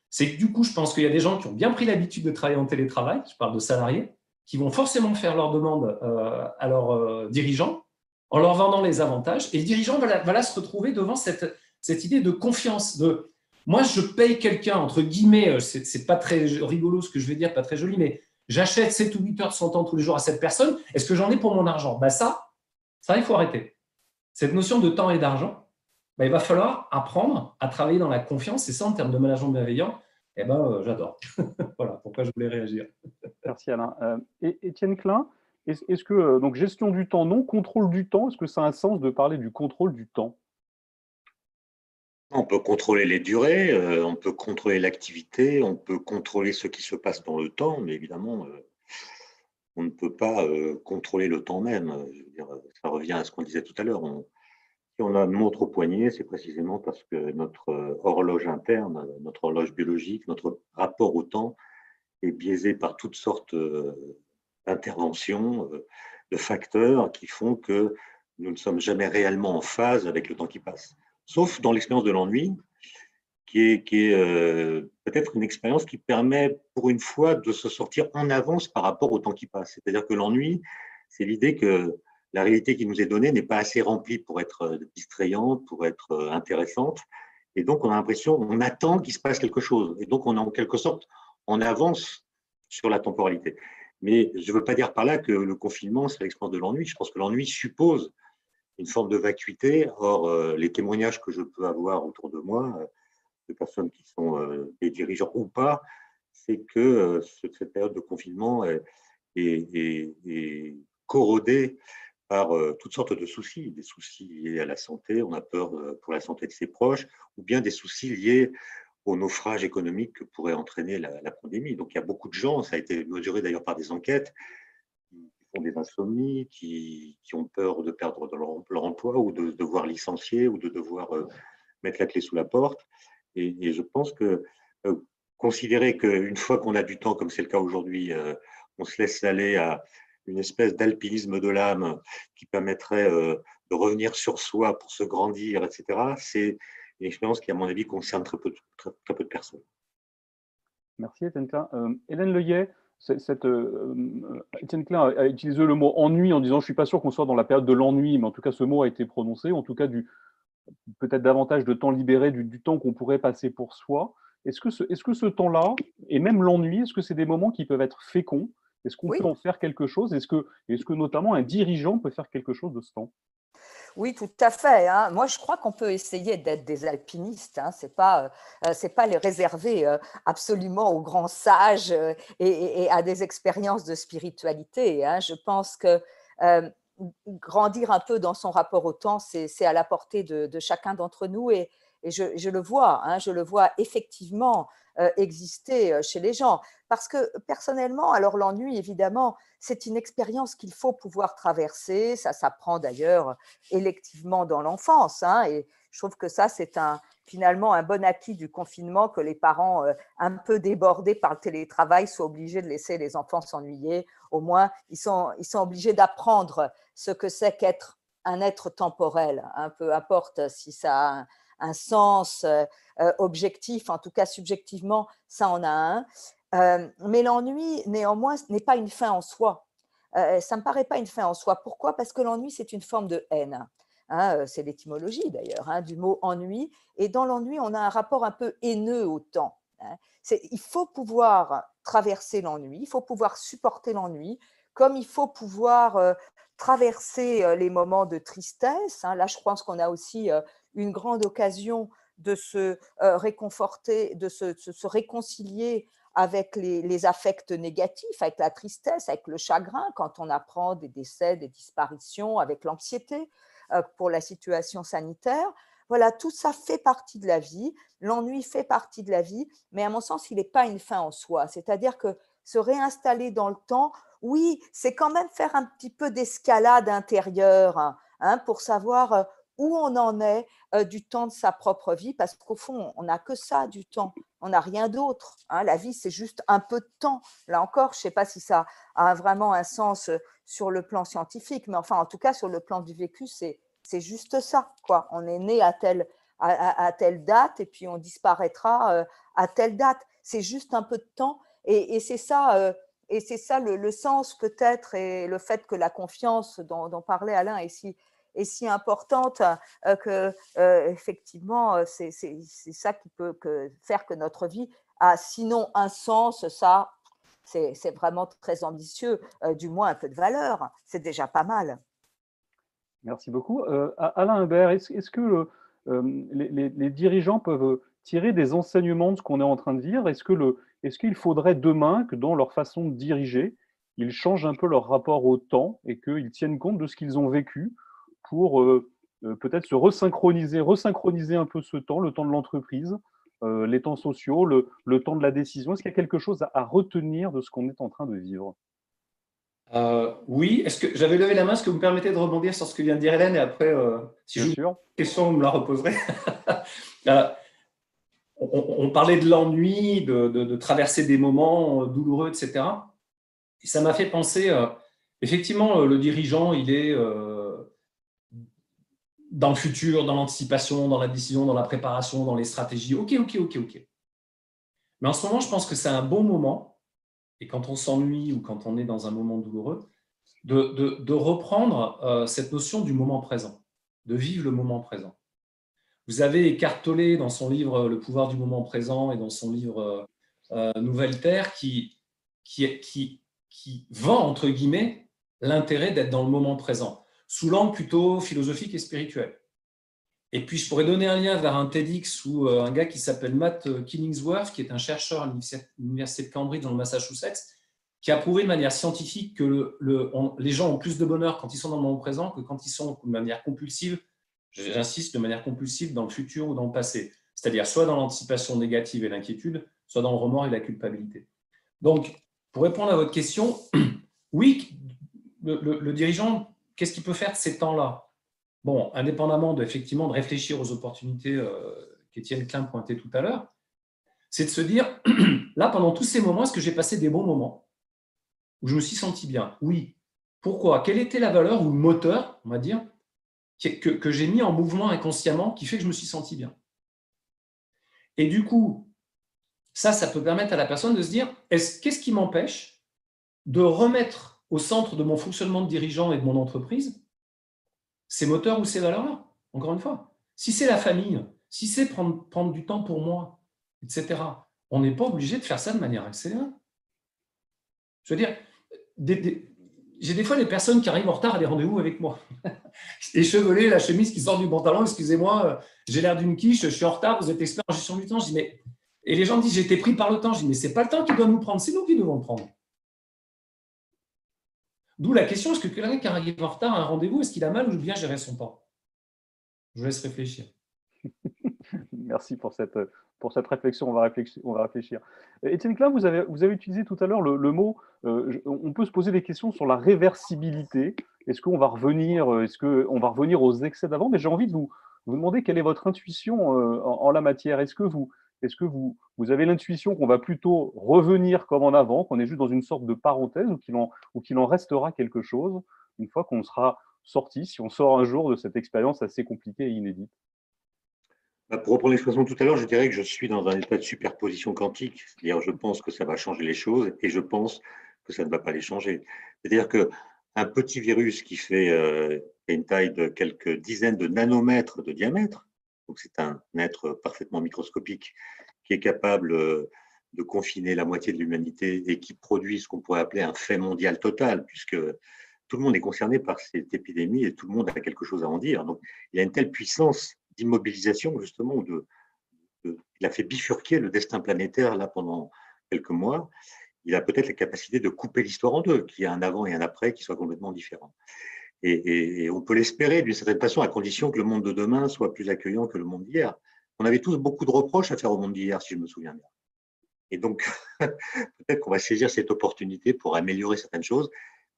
D: C'est que du coup, je pense qu'il y a des gens qui ont bien pris l'habitude de travailler en télétravail, je parle de salariés, qui vont forcément faire leurs demandes à leurs dirigeants, en leur vendant les avantages. Et le dirigeant va là se retrouver devant cette idée de confiance, de moi, je paye quelqu'un, entre guillemets, c'est pas très rigolo ce que je vais dire, pas très joli, mais j'achète 7 ou 8 heures de son temps tous les jours à cette personne, est-ce que j'en ai pour mon argent? Ça, il faut arrêter. Cette notion de temps et d'argent, il va falloir apprendre à travailler dans la confiance, et ça, en termes de management bienveillant, j'adore. Voilà pourquoi je voulais réagir.
A: Merci Alain. Étienne Klein, est-ce que, donc gestion du temps, non, contrôle du temps, est-ce que ça a un sens de parler du contrôle du temps?
B: On peut contrôler les durées, on peut contrôler l'activité, on peut contrôler ce qui se passe dans le temps, mais évidemment, on ne peut pas contrôler le temps même. Je veux dire, ça revient à ce qu'on disait tout à l'heure. Si on a une montre au poignet, c'est précisément parce que notre horloge interne, notre horloge biologique, notre rapport au temps est biaisé par toutes sortes d'interventions, de facteurs qui font que nous ne sommes jamais réellement en phase avec le temps qui passe. Sauf dans l'expérience de l'ennui, qui est peut-être une expérience qui permet pour une fois de se sortir en avance par rapport au temps qui passe. C'est-à-dire que l'ennui, c'est l'idée que la réalité qui nous est donnée n'est pas assez remplie pour être distrayante, pour être intéressante. Et donc, on a l'impression, on attend qu'il se passe quelque chose. Et donc, on est en quelque sorte en avance sur la temporalité. Mais je ne veux pas dire par là que le confinement, c'est l'expérience de l'ennui. Je pense que l'ennui suppose une forme de vacuité. Or, les témoignages que je peux avoir autour de moi, de personnes qui sont des dirigeants ou pas, c'est que cette période de confinement est corrodée par toutes sortes de soucis, des soucis liés à la santé, on a peur pour la santé de ses proches, ou bien des soucis liés au naufrage économique que pourrait entraîner la pandémie. Donc il y a beaucoup de gens, ça a été mesuré d'ailleurs par des enquêtes, qui font des insomnies, qui ont peur de perdre leur emploi ou de devoir licencier ou de devoir mettre la clé sous la porte. Et je pense que considérer qu'une fois qu'on a du temps, comme c'est le cas aujourd'hui, on se laisse aller à une espèce d'alpinisme de l'âme qui permettrait de revenir sur soi pour se grandir, etc., c'est une expérience qui, à mon avis, concerne très peu de personnes.
A: Merci Étienne Klein. Hélène Leuillet, Étienne Klein a utilisé le mot ennui en disant « je ne suis pas sûr qu'on soit dans la période de l'ennui », mais en tout cas ce mot a été prononcé, en tout cas peut-être davantage de temps libéré, du temps qu'on pourrait passer pour soi. Est-ce que ce temps-là, et même l'ennui, est-ce que c'est des moments qui peuvent être féconds? Est-ce qu'on peut en faire quelque chose? Est-ce que notamment un dirigeant peut faire quelque chose de ce temps?
C: Oui, tout à fait. Moi, je crois qu'on peut essayer d'être des alpinistes. C'est pas les réserver absolument aux grands sages et à des expériences de spiritualité. Je pense que grandir un peu dans son rapport au temps, c'est à la portée de chacun d'entre nous et je le vois effectivement exister chez les gens. Parce que personnellement, alors l'ennui, évidemment, c'est une expérience qu'il faut pouvoir traverser. Ça s'apprend d'ailleurs électivement dans l'enfance. Et je trouve que ça, c'est finalement un bon acquis du confinement que les parents un peu débordés par le télétravail soient obligés de laisser les enfants s'ennuyer. Au moins, ils sont obligés d'apprendre ce que c'est qu'être un être temporel. Peu importe si ça a un sens objectif, en tout cas subjectivement, ça en a un. Mais l'ennui, néanmoins, ce n'est pas une fin en soi. Ça ne me paraît pas une fin en soi. Pourquoi? Parce que l'ennui, c'est une forme de haine. C'est l'étymologie d'ailleurs du mot ennui. Et dans l'ennui, on a un rapport un peu haineux au temps. Il faut pouvoir traverser l'ennui, il faut pouvoir supporter l'ennui, comme il faut pouvoir traverser les moments de tristesse. Là, je pense qu'on a aussi une grande occasion de se réconforter, de se réconcilier avec les affects négatifs, avec la tristesse, avec le chagrin, quand on apprend des décès, des disparitions, avec l'anxiété pour la situation sanitaire. Voilà, tout ça fait partie de la vie, l'ennui fait partie de la vie, mais à mon sens, il n'est pas une fin en soi. C'est-à-dire que se réinstaller dans le temps, oui, c'est quand même faire un petit peu d'escalade intérieure pour savoir où on en est du temps de sa propre vie, parce qu'au fond, on n'a que ça, du temps. On n'a rien d'autre. La vie, c'est juste un peu de temps. Là encore, je ne sais pas si ça a vraiment un sens sur le plan scientifique, mais enfin, en tout cas, sur le plan du vécu, c'est juste ça, quoi. On est né à telle date et puis on disparaîtra à telle date. C'est juste un peu de temps et c'est ça le sens peut-être et le fait que la confiance dont parlait Alain est si importante que effectivement c'est ça qui peut faire que notre vie a sinon un sens, ça c'est vraiment très ambitieux, du moins un peu de valeur, c'est déjà pas mal.
A: Merci beaucoup. Alain Humbert, est-ce que les dirigeants peuvent tirer des enseignements de ce qu'on est en train de vivre? Est-ce qu'il faudrait demain que dans leur façon de diriger, ils changent un peu leur rapport au temps et qu'ils tiennent compte de ce qu'ils ont vécu pour peut-être se resynchroniser un peu ce temps, le temps de l'entreprise, les temps sociaux, le temps de la décision? Est-ce qu'il y a quelque chose à retenir de ce qu'on est en train de vivre?
D: Oui, est-ce que j'avais levé la main? Est-ce que vous me permettez de rebondir sur ce que vient de dire Hélène et après, si
A: Bien
D: je vous
A: sûr.
D: pose une question, vous me la reposerez. On parlait de l'ennui, de traverser des moments douloureux, etc. Et ça m'a fait penser, Effectivement, le dirigeant, il est dans le futur, dans l'anticipation, dans la décision, dans la préparation, dans les stratégies. OK. Mais en ce moment, je pense que c'est un bon moment, et quand on s'ennuie ou quand on est dans un moment douloureux, de reprendre cette notion du moment présent, de vivre le moment présent. Vous avez écartelé dans son livre Le pouvoir du moment présent et dans son livre Nouvelle Terre qui vend, entre guillemets, l'intérêt d'être dans le moment présent, sous l'angle plutôt philosophique et spirituel. Et puis, je pourrais donner un lien vers un TEDx où un gars qui s'appelle Matt Killingsworth, qui est un chercheur à l'université de Cambridge dans le Massachusetts, qui a prouvé de manière scientifique que les gens ont plus de bonheur quand ils sont dans le moment présent que quand ils sont de manière compulsive, j'insiste, de manière compulsive dans le futur ou dans le passé. C'est-à-dire soit dans l'anticipation négative et l'inquiétude, soit dans le remords et la culpabilité. Donc, pour répondre à votre question, oui, le dirigeant, qu'est-ce qu'il peut faire de ces temps-là? Bon, indépendamment effectivement de réfléchir aux opportunités qu'Étienne Klein pointait tout à l'heure, c'est de se dire, là, pendant tous ces moments, est-ce que j'ai passé des bons moments où je me suis senti bien? Oui. Pourquoi? Quelle était la valeur ou le moteur, on va dire, que j'ai mis en mouvement inconsciemment qui fait que je me suis senti bien? Et du coup, ça peut permettre à la personne de se dire, qu'est-ce qui m'empêche de remettre au centre de mon fonctionnement de dirigeant et de mon entreprise ces moteurs ou ces valeurs-là? Encore une fois, si c'est la famille, si c'est prendre du temps pour moi, etc., on n'est pas obligé de faire ça de manière accélérée. Je veux dire, j'ai des fois des personnes qui arrivent en retard à des rendez-vous avec moi. Échevelé, la chemise qui sort du pantalon, excusez-moi, j'ai l'air d'une quiche, je suis en retard, vous êtes expert en gestion du temps. Je dis, mais... Et les gens disent, j'ai été pris par le temps. Je dis, mais ce n'est pas le temps qui doit nous prendre, c'est nous qui devons le prendre. D'où la question, est-ce que quelqu'un qui arrive en retard à un rendez-vous, est-ce qu'il a mal ou bien géré son temps? Je vous laisse réfléchir.
A: Merci pour cette réflexion, on va réfléchir. Étienne Klein, vous avez utilisé tout à l'heure le mot, on peut se poser des questions sur la réversibilité. Est-ce qu'on va revenir aux excès d'avant? Mais j'ai envie de vous demander quelle est votre intuition en la matière. Est-ce que vous avez l'intuition qu'on va plutôt revenir comme en avant, qu'on est juste dans une sorte de parenthèse ou qu'il en restera quelque chose une fois qu'on sera sorti, si on sort un jour de cette expérience assez compliquée et inédite?
B: Pour reprendre l'expression tout à l'heure, je dirais que je suis dans un état de superposition quantique. C'est-à-dire, je pense que ça va changer les choses et je pense que ça ne va pas les changer. C'est-à-dire qu'un petit virus qui fait une taille de quelques dizaines de nanomètres de diamètre, donc c'est un être parfaitement microscopique qui est capable de confiner la moitié de l'humanité et qui produit ce qu'on pourrait appeler un fait mondial total, puisque tout le monde est concerné par cette épidémie et tout le monde a quelque chose à en dire. Donc, il y a une telle puissance d'immobilisation, justement, il a fait bifurquer le destin planétaire là pendant quelques mois. Il a peut-être la capacité de couper l'histoire en deux, qu'il y ait un avant et un après qui soient complètement différents. Et on peut l'espérer d'une certaine façon, à condition que le monde de demain soit plus accueillant que le monde d'hier. On avait tous beaucoup de reproches à faire au monde d'hier, si je me souviens bien. Et donc, peut-être qu'on va saisir cette opportunité pour améliorer certaines choses,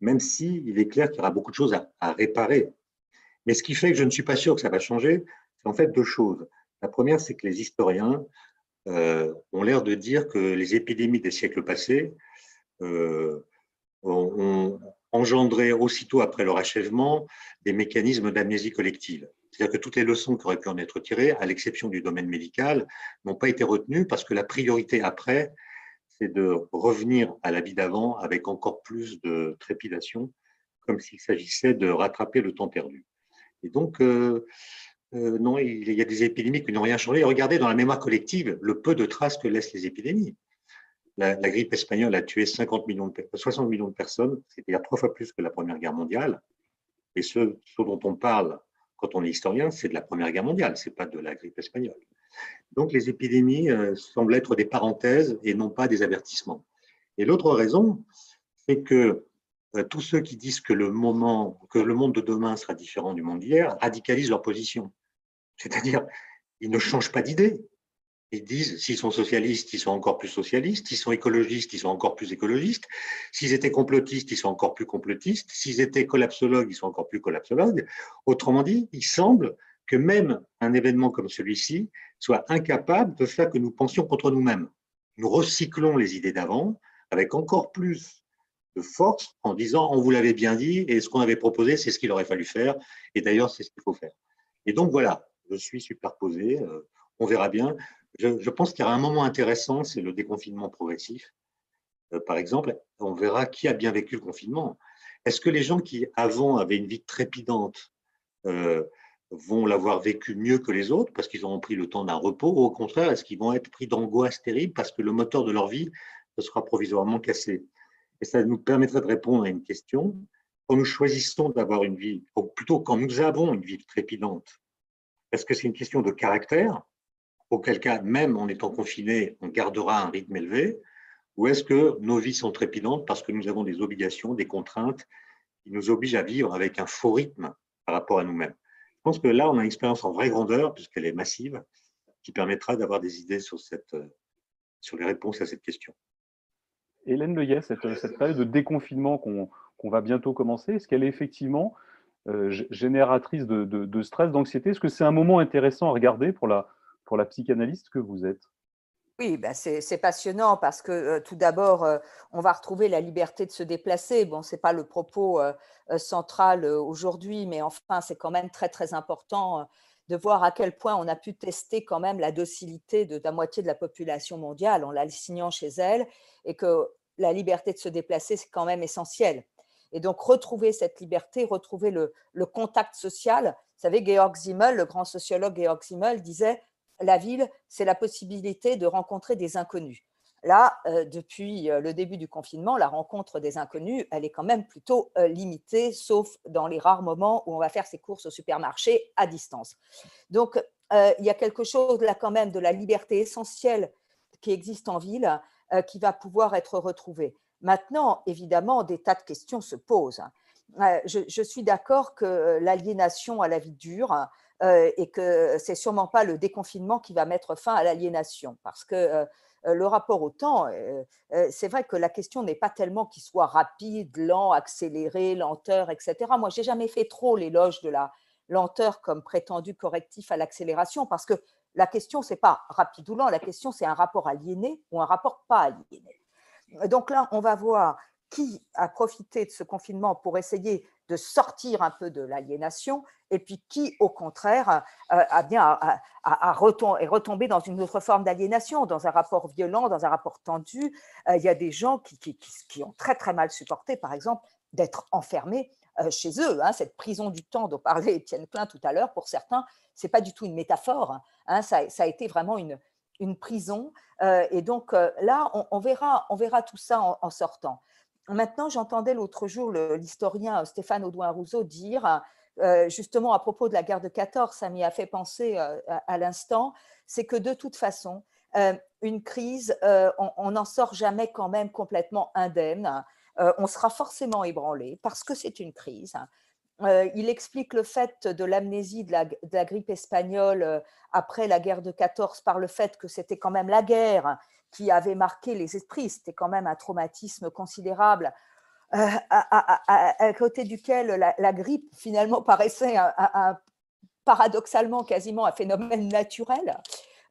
B: même s'il est clair qu'il y aura beaucoup de choses à réparer. Mais ce qui fait que je ne suis pas sûr que ça va changer, c'est en fait deux choses. La première, c'est que les historiens ont l'air de dire que les épidémies des siècles passés ont engendré aussitôt après leur achèvement des mécanismes d'amnésie collective. C'est-à-dire que toutes les leçons qui auraient pu en être tirées, à l'exception du domaine médical, n'ont pas été retenues parce que la priorité après, c'est de revenir à la vie d'avant avec encore plus de trépidation, comme s'il s'agissait de rattraper le temps perdu. Et donc, non, il y a des épidémies qui n'ont rien changé. Regardez dans la mémoire collective le peu de traces que laissent les épidémies. La grippe espagnole a tué 60 millions de personnes, c'est-à-dire 3 fois plus que la Première Guerre mondiale. Et ce dont on parle quand on est historien, c'est de la Première Guerre mondiale, ce n'est pas de la grippe espagnole. Donc les épidémies semblent être des parenthèses et non pas des avertissements. Et l'autre raison, c'est que tous ceux qui disent que le monde de demain sera différent du monde d'hier radicalisent leur position. C'est-à-dire, ils ne changent pas d'idée. Ils disent, s'ils sont socialistes, ils sont encore plus socialistes. S'ils sont écologistes, ils sont encore plus écologistes. S'ils étaient complotistes, ils sont encore plus complotistes. S'ils étaient collapsologues, ils sont encore plus collapsologues. Autrement dit, il semble que même un événement comme celui-ci soit incapable de faire que nous pensions contre nous-mêmes. Nous recyclons les idées d'avant avec encore plus force en disant on vous l'avait bien dit et ce qu'on avait proposé, c'est ce qu'il aurait fallu faire. Et d'ailleurs, c'est ce qu'il faut faire. Et donc voilà, je suis superposé. On verra bien. Je pense qu'il y aura un moment intéressant, c'est le déconfinement progressif. Par exemple, on verra qui a bien vécu le confinement. Est-ce que les gens qui, avant, avaient une vie trépidante, vont l'avoir vécu mieux que les autres parce qu'ils auront pris le temps d'un repos, ou au contraire, est-ce qu'ils vont être pris d'angoisse terrible parce que le moteur de leur vie se sera provisoirement cassé? Et ça nous permettrait de répondre à une question. Quand nous choisissons d'avoir une vie, ou plutôt quand nous avons une vie trépidante, est-ce que c'est une question de caractère, auquel cas, même en étant confiné, on gardera un rythme élevé, ou est-ce que nos vies sont trépidantes parce que nous avons des obligations, des contraintes qui nous obligent à vivre avec un faux rythme par rapport à nous-mêmes? Je pense que là, on a une expérience en vraie grandeur, puisqu'elle est massive, qui permettra d'avoir des idées sur les réponses à cette question.
A: Hélène Leyet, cette période de déconfinement qu'on va bientôt commencer, est-ce qu'elle est effectivement génératrice de stress, d'anxiété? Est-ce que c'est un moment intéressant à regarder pour la psychanalyste que vous êtes?
C: Oui, ben c'est passionnant parce que tout d'abord, on va retrouver la liberté de se déplacer. Bon, ce n'est pas le propos central aujourd'hui, mais enfin, c'est quand même très, très important de voir à quel point on a pu tester quand même la docilité de la moitié de la population mondiale en la signant chez elle, et que la liberté de se déplacer, c'est quand même essentiel. Et donc, retrouver cette liberté, retrouver le contact social. Vous savez, Georg Simmel, le grand sociologue Georg Simmel, disait la ville, c'est la possibilité de rencontrer des inconnus. Là, depuis le début du confinement, la rencontre des inconnus, elle est quand même plutôt limitée, sauf dans les rares moments où on va faire ses courses au supermarché à distance. Donc, il y a quelque chose là quand même de la liberté essentielle qui existe en ville qui va pouvoir être retrouvée. Maintenant, évidemment, des tas de questions se posent. Je suis d'accord que l'aliénation à la vie dure, et que c'est sûrement pas le déconfinement qui va mettre fin à l'aliénation, parce que le rapport au temps, c'est vrai que la question n'est pas tellement qu'il soit rapide, lent, accéléré, lenteur, etc. Moi, j'ai jamais fait trop l'éloge de la lenteur comme prétendu correctif à l'accélération, parce que la question, c'est pas rapide ou lent, la question, c'est un rapport aliéné ou un rapport pas aliéné. Donc là, on va voir qui a profité de ce confinement pour essayer de sortir un peu de l'aliénation, et puis qui, au contraire, est retombé dans une autre forme d'aliénation, dans un rapport violent, dans un rapport tendu. Il y a des gens qui ont très, très mal supporté, par exemple, d'être enfermés chez eux. Cette prison du temps dont parlait Étienne Klein tout à l'heure, pour certains, ce n'est pas du tout une métaphore. Ça a été vraiment une prison. Et donc là, on verra tout ça en sortant. Maintenant, j'entendais l'autre jour l'historien Stéphane Audouin-Rousseau dire, justement à propos de la guerre de 14, ça m'y a fait penser à l'instant, c'est que de toute façon, une crise, on n'en sort jamais quand même complètement indemne. On sera forcément ébranlé parce que c'est une crise. Il explique le fait de l'amnésie de la grippe espagnole après la guerre de 14 par le fait que c'était quand même la guerre qui avait marqué les esprits. C'était quand même un traumatisme considérable, à côté duquel la grippe finalement paraissait paradoxalement quasiment un phénomène naturel,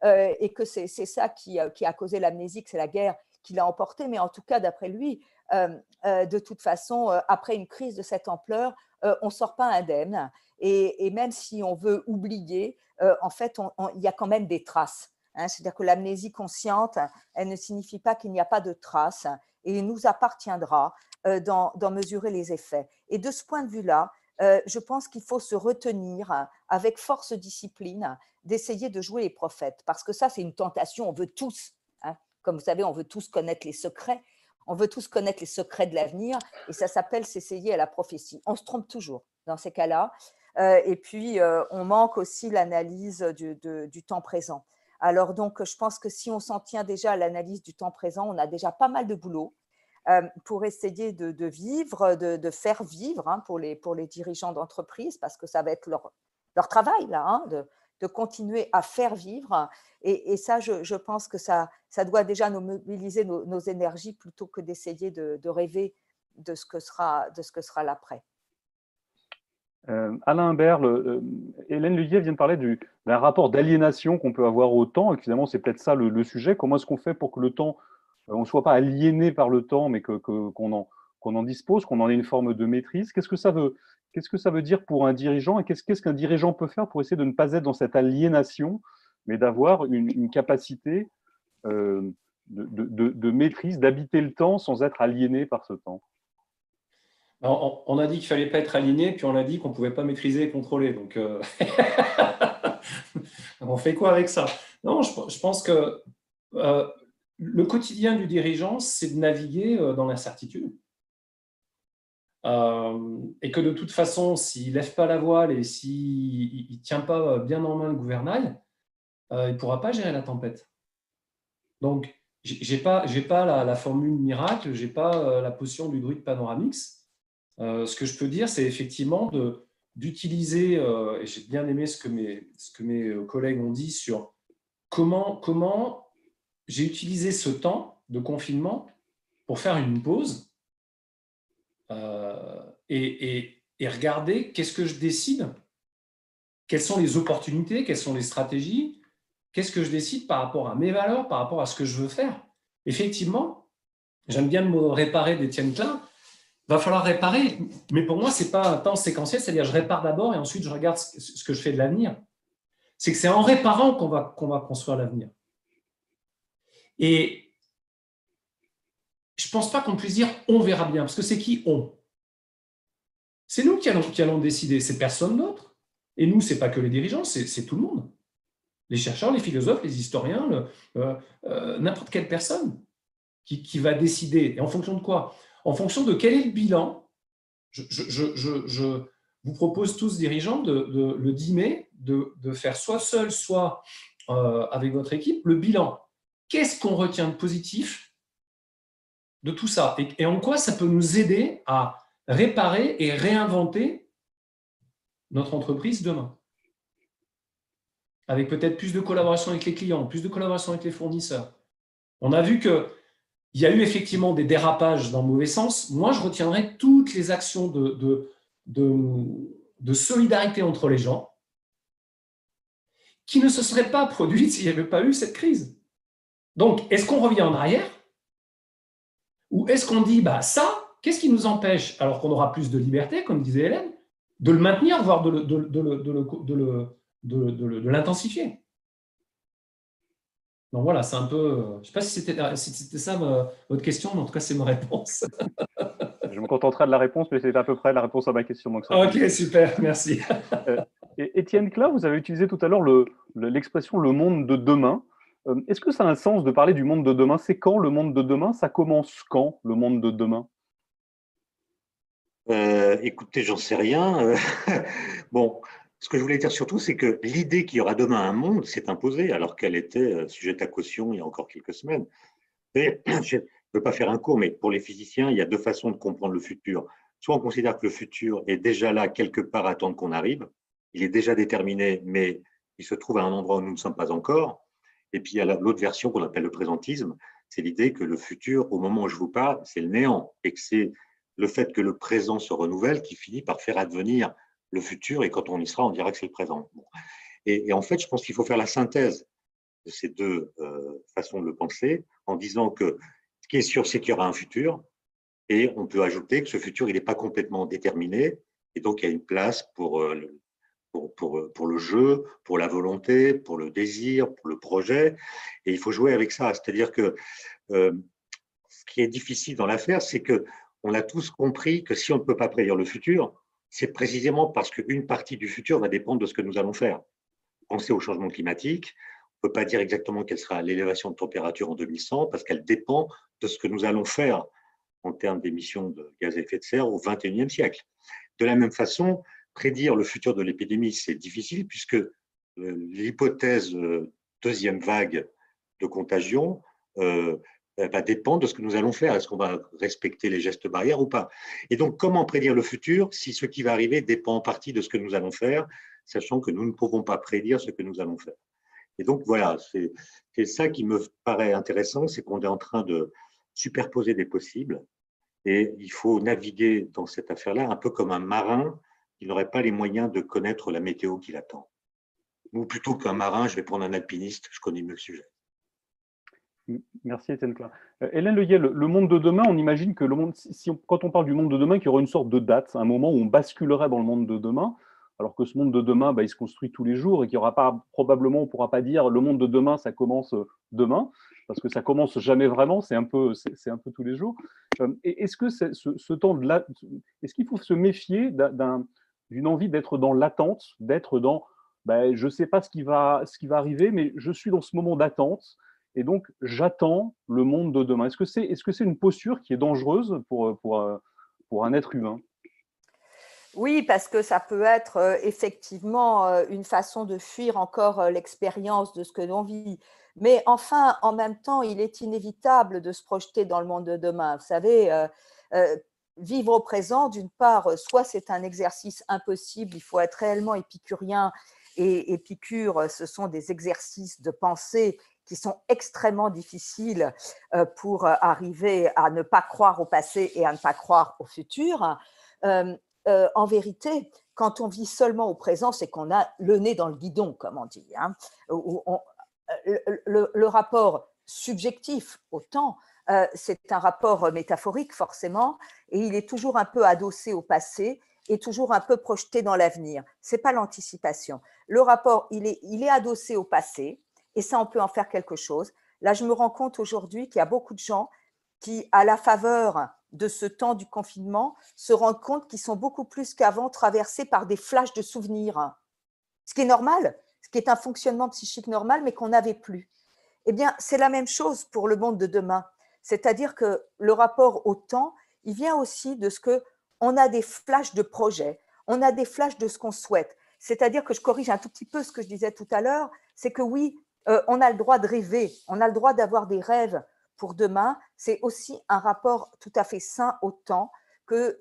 C: et que c'est ça qui a causé l'amnésie, que c'est la guerre qui l'a emporté. Mais en tout cas, d'après lui, de toute façon, après une crise de cette ampleur, on ne sort pas indemne. Et même si on veut oublier, en fait, il y a quand même des traces. C'est-à-dire que l'amnésie consciente, elle ne signifie pas qu'il n'y a pas de traces, et il nous appartiendra d'en mesurer les effets. Et de ce point de vue-là, je pense qu'il faut se retenir avec force discipline d'essayer de jouer les prophètes, parce que ça, c'est une tentation. On veut tous, comme vous savez, on veut tous connaître les secrets. On veut tous connaître les secrets de l'avenir, et ça s'appelle s'essayer à la prophétie. On se trompe toujours dans ces cas-là. Et puis, on manque aussi l'analyse du temps présent. Alors donc, je pense que si on s'en tient déjà à l'analyse du temps présent, on a déjà pas mal de boulot pour essayer de vivre, de faire vivre pour les dirigeants d'entreprise, parce que ça va être leur travail, là, de continuer à faire vivre. Et ça, je pense que ça doit déjà nous mobiliser nos énergies plutôt que d'essayer de rêver de ce que sera l'après.
A: Alain Imbert, Hélène Leyet vient de parler d'un rapport d'aliénation qu'on peut avoir au temps, et finalement c'est peut-être ça le sujet. Comment est-ce qu'on fait pour que le temps, on ne soit pas aliéné par le temps, mais qu'on qu'on en dispose, qu'on en ait une forme de maîtrise. Qu'est-ce que ça veut dire pour un dirigeant et qu'est-ce qu'un dirigeant peut faire pour essayer de ne pas être dans cette aliénation, mais d'avoir une capacité de maîtrise, d'habiter le temps sans être aliéné par ce temps?
D: On a dit qu'il ne fallait pas être aligné, puis on a dit qu'on ne pouvait pas maîtriser et contrôler. Donc, on fait quoi avec ça? Non, je pense que le quotidien du dirigeant, c'est de naviguer dans l'incertitude. Et que de toute façon, s'il ne lève pas la voile et s'il ne tient pas bien en main le gouvernail, il ne pourra pas gérer la tempête. Donc, je n'ai pas la formule miracle, je n'ai pas la potion du druide Panoramix. Ce que je peux dire, c'est effectivement d'utiliser, et j'ai bien aimé ce que mes collègues ont dit sur comment j'ai utilisé ce temps de confinement pour faire une pause et regarder qu'est-ce que je décide, quelles sont les opportunités, quelles sont les stratégies, qu'est-ce que je décide par rapport à mes valeurs, par rapport à ce que je veux faire. Effectivement, j'aime bien me réparer d'Étienne Klein. Va falloir réparer, mais pour moi, ce n'est pas un temps séquentiel, c'est-à-dire je répare d'abord et ensuite je regarde ce que je fais de l'avenir. C'est que c'est en réparant qu'on va construire l'avenir. Et je ne pense pas qu'on puisse dire on verra bien, parce que c'est qui on? C'est nous qui allons décider, c'est personne d'autre. Et nous, ce n'est pas que les dirigeants, c'est tout le monde. Les chercheurs, les philosophes, les historiens, n'importe quelle personne qui va décider. Et en fonction de quoi? En fonction de quel est le bilan. Je vous propose tous, dirigeants, le 10 mai, de faire soit seul, soit avec votre équipe, le bilan. Qu'est-ce qu'on retient de positif de tout ça? Et en quoi ça peut nous aider à réparer et réinventer notre entreprise demain? Avec peut-être plus de collaboration avec les clients, plus de collaboration avec les fournisseurs. On a vu que il y a eu effectivement des dérapages dans le mauvais sens. Moi, je retiendrai toutes les actions de solidarité entre les gens qui ne se seraient pas produites s'il n'y avait pas eu cette crise. Donc, est-ce qu'on revient en arrière? Ou est-ce qu'on dit, ça, qu'est-ce qui nous empêche, alors qu'on aura plus de liberté, comme disait Hélène, de le maintenir, voire de l'intensifier? Donc voilà, c'est un peu… Je ne sais pas si c'était ça votre question, mais en tout cas, c'est ma réponse.
A: Je me contenterai de la réponse, mais c'est à peu près la réponse à ma question. Donc
D: ok, super, merci.
A: Et Étienne Klein, vous avez utilisé tout à l'heure l'expression « le monde de demain ». Est-ce que ça a un sens de parler du monde de demain? C'est quand le monde de demain? Ça commence quand, le monde de demain?
B: Écoutez, j'en sais rien. Bon, ce que je voulais dire surtout, c'est que l'idée qu'il y aura demain un monde s'est imposée, alors qu'elle était sujette à caution il y a encore quelques semaines. Et, je ne veux pas faire un cours, mais pour les physiciens, il y a deux façons de comprendre le futur. Soit on considère que le futur est déjà là, quelque part, à attendre qu'on arrive. Il est déjà déterminé, mais il se trouve à un endroit où nous ne sommes pas encore. Et puis, il y a l'autre version qu'on appelle le présentisme. C'est l'idée que le futur, au moment où je vous parle, c'est le néant. Et que c'est le fait que le présent se renouvelle qui finit par faire advenir le futur. Et quand on y sera, on dira que c'est le présent. Bon. Et en fait, je pense qu'il faut faire la synthèse de ces deux façons de le penser, en disant que ce qui est sûr, c'est qu'il y aura un futur, et on peut ajouter que ce futur, il n'est pas complètement déterminé, et donc il y a une place pour le jeu, pour la volonté, pour le désir, pour le projet, et il faut jouer avec ça. C'est-à-dire que ce qui est difficile dans l'affaire, c'est qu'on a tous compris que si on ne peut pas prédire le futur, c'est précisément parce qu'une partie du futur va dépendre de ce que nous allons faire. Pensez au changement climatique. On ne peut pas dire exactement quelle sera l'élévation de température en 2100 parce qu'elle dépend de ce que nous allons faire en termes d'émissions de gaz à effet de serre au XXIe siècle. De la même façon, prédire le futur de l'épidémie, c'est difficile puisque l'hypothèse deuxième vague de contagion va dépendre de ce que nous allons faire. Est-ce qu'on va respecter les gestes barrières ou pas? Et donc, comment prédire le futur si ce qui va arriver dépend en partie de ce que nous allons faire, sachant que nous ne pouvons pas prédire ce que nous allons faire? Et donc, voilà, c'est ça qui me paraît intéressant, c'est qu'on est en train de superposer des possibles et il faut naviguer dans cette affaire-là un peu comme un marin qui n'aurait pas les moyens de connaître la météo qui l'attend. Ou plutôt qu'un marin, je vais prendre un alpiniste, je connais mieux le sujet.
A: Merci Étienne Klein. Hélène Leguet, le monde de demain, on imagine que le monde, quand on parle du monde de demain, qu'il y aura une sorte de date, un moment où on basculerait dans le monde de demain, alors que ce monde de demain, il se construit tous les jours et qu'il n'y aura pas, probablement, on ne pourra pas dire le monde de demain, ça commence demain, parce que ça commence jamais vraiment, c'est un peu tous les jours. Et est-ce que ce temps de là, est-ce qu'il faut se méfier d'une envie d'être dans l'attente, d'être dans, je ne sais pas ce qui va arriver, mais je suis dans ce moment d'attente. Et donc, j'attends le monde de demain. Est-ce que c'est une posture qui est dangereuse pour un être humain?
C: Oui, parce que ça peut être effectivement une façon de fuir encore l'expérience de ce que l'on vit. Mais enfin, en même temps, il est inévitable de se projeter dans le monde de demain. Vous savez, vivre au présent, d'une part, soit c'est un exercice impossible, il faut être réellement épicurien. Et Épicure, ce sont des exercices de pensée qui sont extrêmement difficiles pour arriver à ne pas croire au passé et à ne pas croire au futur. En vérité, quand on vit seulement au présent, c'est qu'on a le nez dans le guidon, comme on dit. Hein. Le rapport subjectif au temps, c'est un rapport métaphorique forcément, et il est toujours un peu adossé au passé et toujours un peu projeté dans l'avenir. Ce n'est pas l'anticipation. Le rapport, il est adossé au passé, et ça, on peut en faire quelque chose. Là, je me rends compte aujourd'hui qu'il y a beaucoup de gens qui, à la faveur de ce temps du confinement, se rendent compte qu'ils sont beaucoup plus qu'avant traversés par des flashs de souvenirs. Ce qui est normal, ce qui est un fonctionnement psychique normal, mais qu'on n'avait plus. Eh bien, c'est la même chose pour le monde de demain. C'est-à-dire que le rapport au temps, il vient aussi de ce qu'on a des flashs de projets, on a des flashs de ce qu'on souhaite. C'est-à-dire que je corrige un tout petit peu ce que je disais tout à l'heure, c'est que oui, on a le droit de rêver, on a le droit d'avoir des rêves pour demain. C'est aussi un rapport tout à fait sain au temps que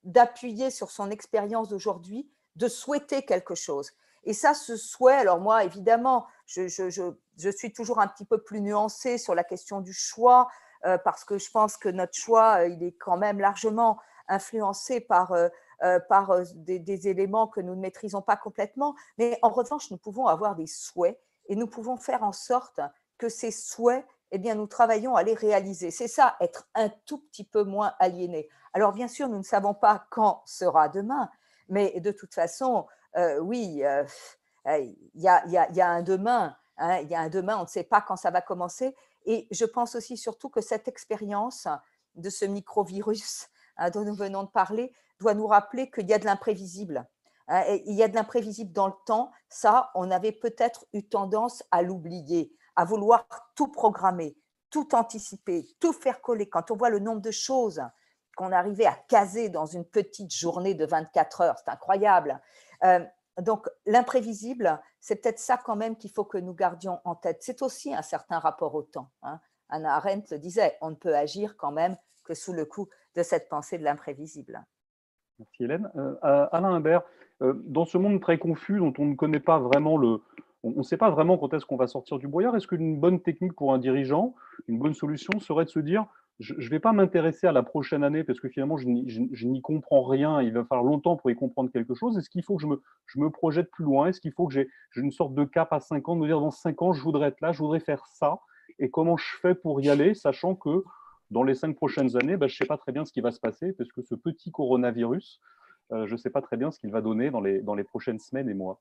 C: d'appuyer sur son expérience d'aujourd'hui, de souhaiter quelque chose. Et ça, ce souhait, alors moi, évidemment, je suis toujours un petit peu plus nuancée sur la question du choix, parce que je pense que notre choix, il est quand même largement influencé par des éléments que nous ne maîtrisons pas complètement. Mais en revanche, nous pouvons avoir des souhaits et nous pouvons faire en sorte que ces souhaits, eh bien, nous travaillons à les réaliser. C'est ça, être un tout petit peu moins aliéné. Alors, bien sûr, nous ne savons pas quand sera demain, mais de toute façon, oui, il y a un demain, hein, il y a un demain, on ne sait pas quand ça va commencer. Et je pense aussi surtout que cette expérience de ce microvirus dont nous venons de parler doit nous rappeler qu'il y a de l'imprévisible. Il y a de l'imprévisible dans le temps. Ça, on avait peut-être eu tendance à l'oublier, à vouloir tout programmer, tout anticiper, tout faire coller. Quand on voit le nombre de choses qu'on arrivait à caser dans une petite journée de 24 heures, c'est incroyable. Donc, l'imprévisible, c'est peut-être ça quand même qu'il faut que nous gardions en tête. C'est aussi un certain rapport au temps. Hein. Hannah Arendt le disait, on ne peut agir quand même que sous le coup de cette pensée de l'imprévisible.
A: Merci Hélène. Alain Imbert, dans ce monde très confus dont on ne connaît pas vraiment on ne sait pas vraiment quand est-ce qu'on va sortir du brouillard, est-ce qu'une bonne technique pour un dirigeant, une bonne solution serait de se dire je ne vais pas m'intéresser à la prochaine année parce que finalement je n'y comprends rien, il va falloir longtemps pour y comprendre quelque chose. Est-ce qu'il faut que je me projette plus loin? Est-ce qu'il faut que j'ai une sorte de cap à 5 ans, de me dire dans 5 ans je voudrais être là, je voudrais faire ça, et comment je fais pour y aller, sachant que dans les 5 prochaines années, je ne sais pas très bien ce qui va se passer, parce que ce petit coronavirus, je ne sais pas très bien ce qu'il va donner dans les prochaines semaines et mois.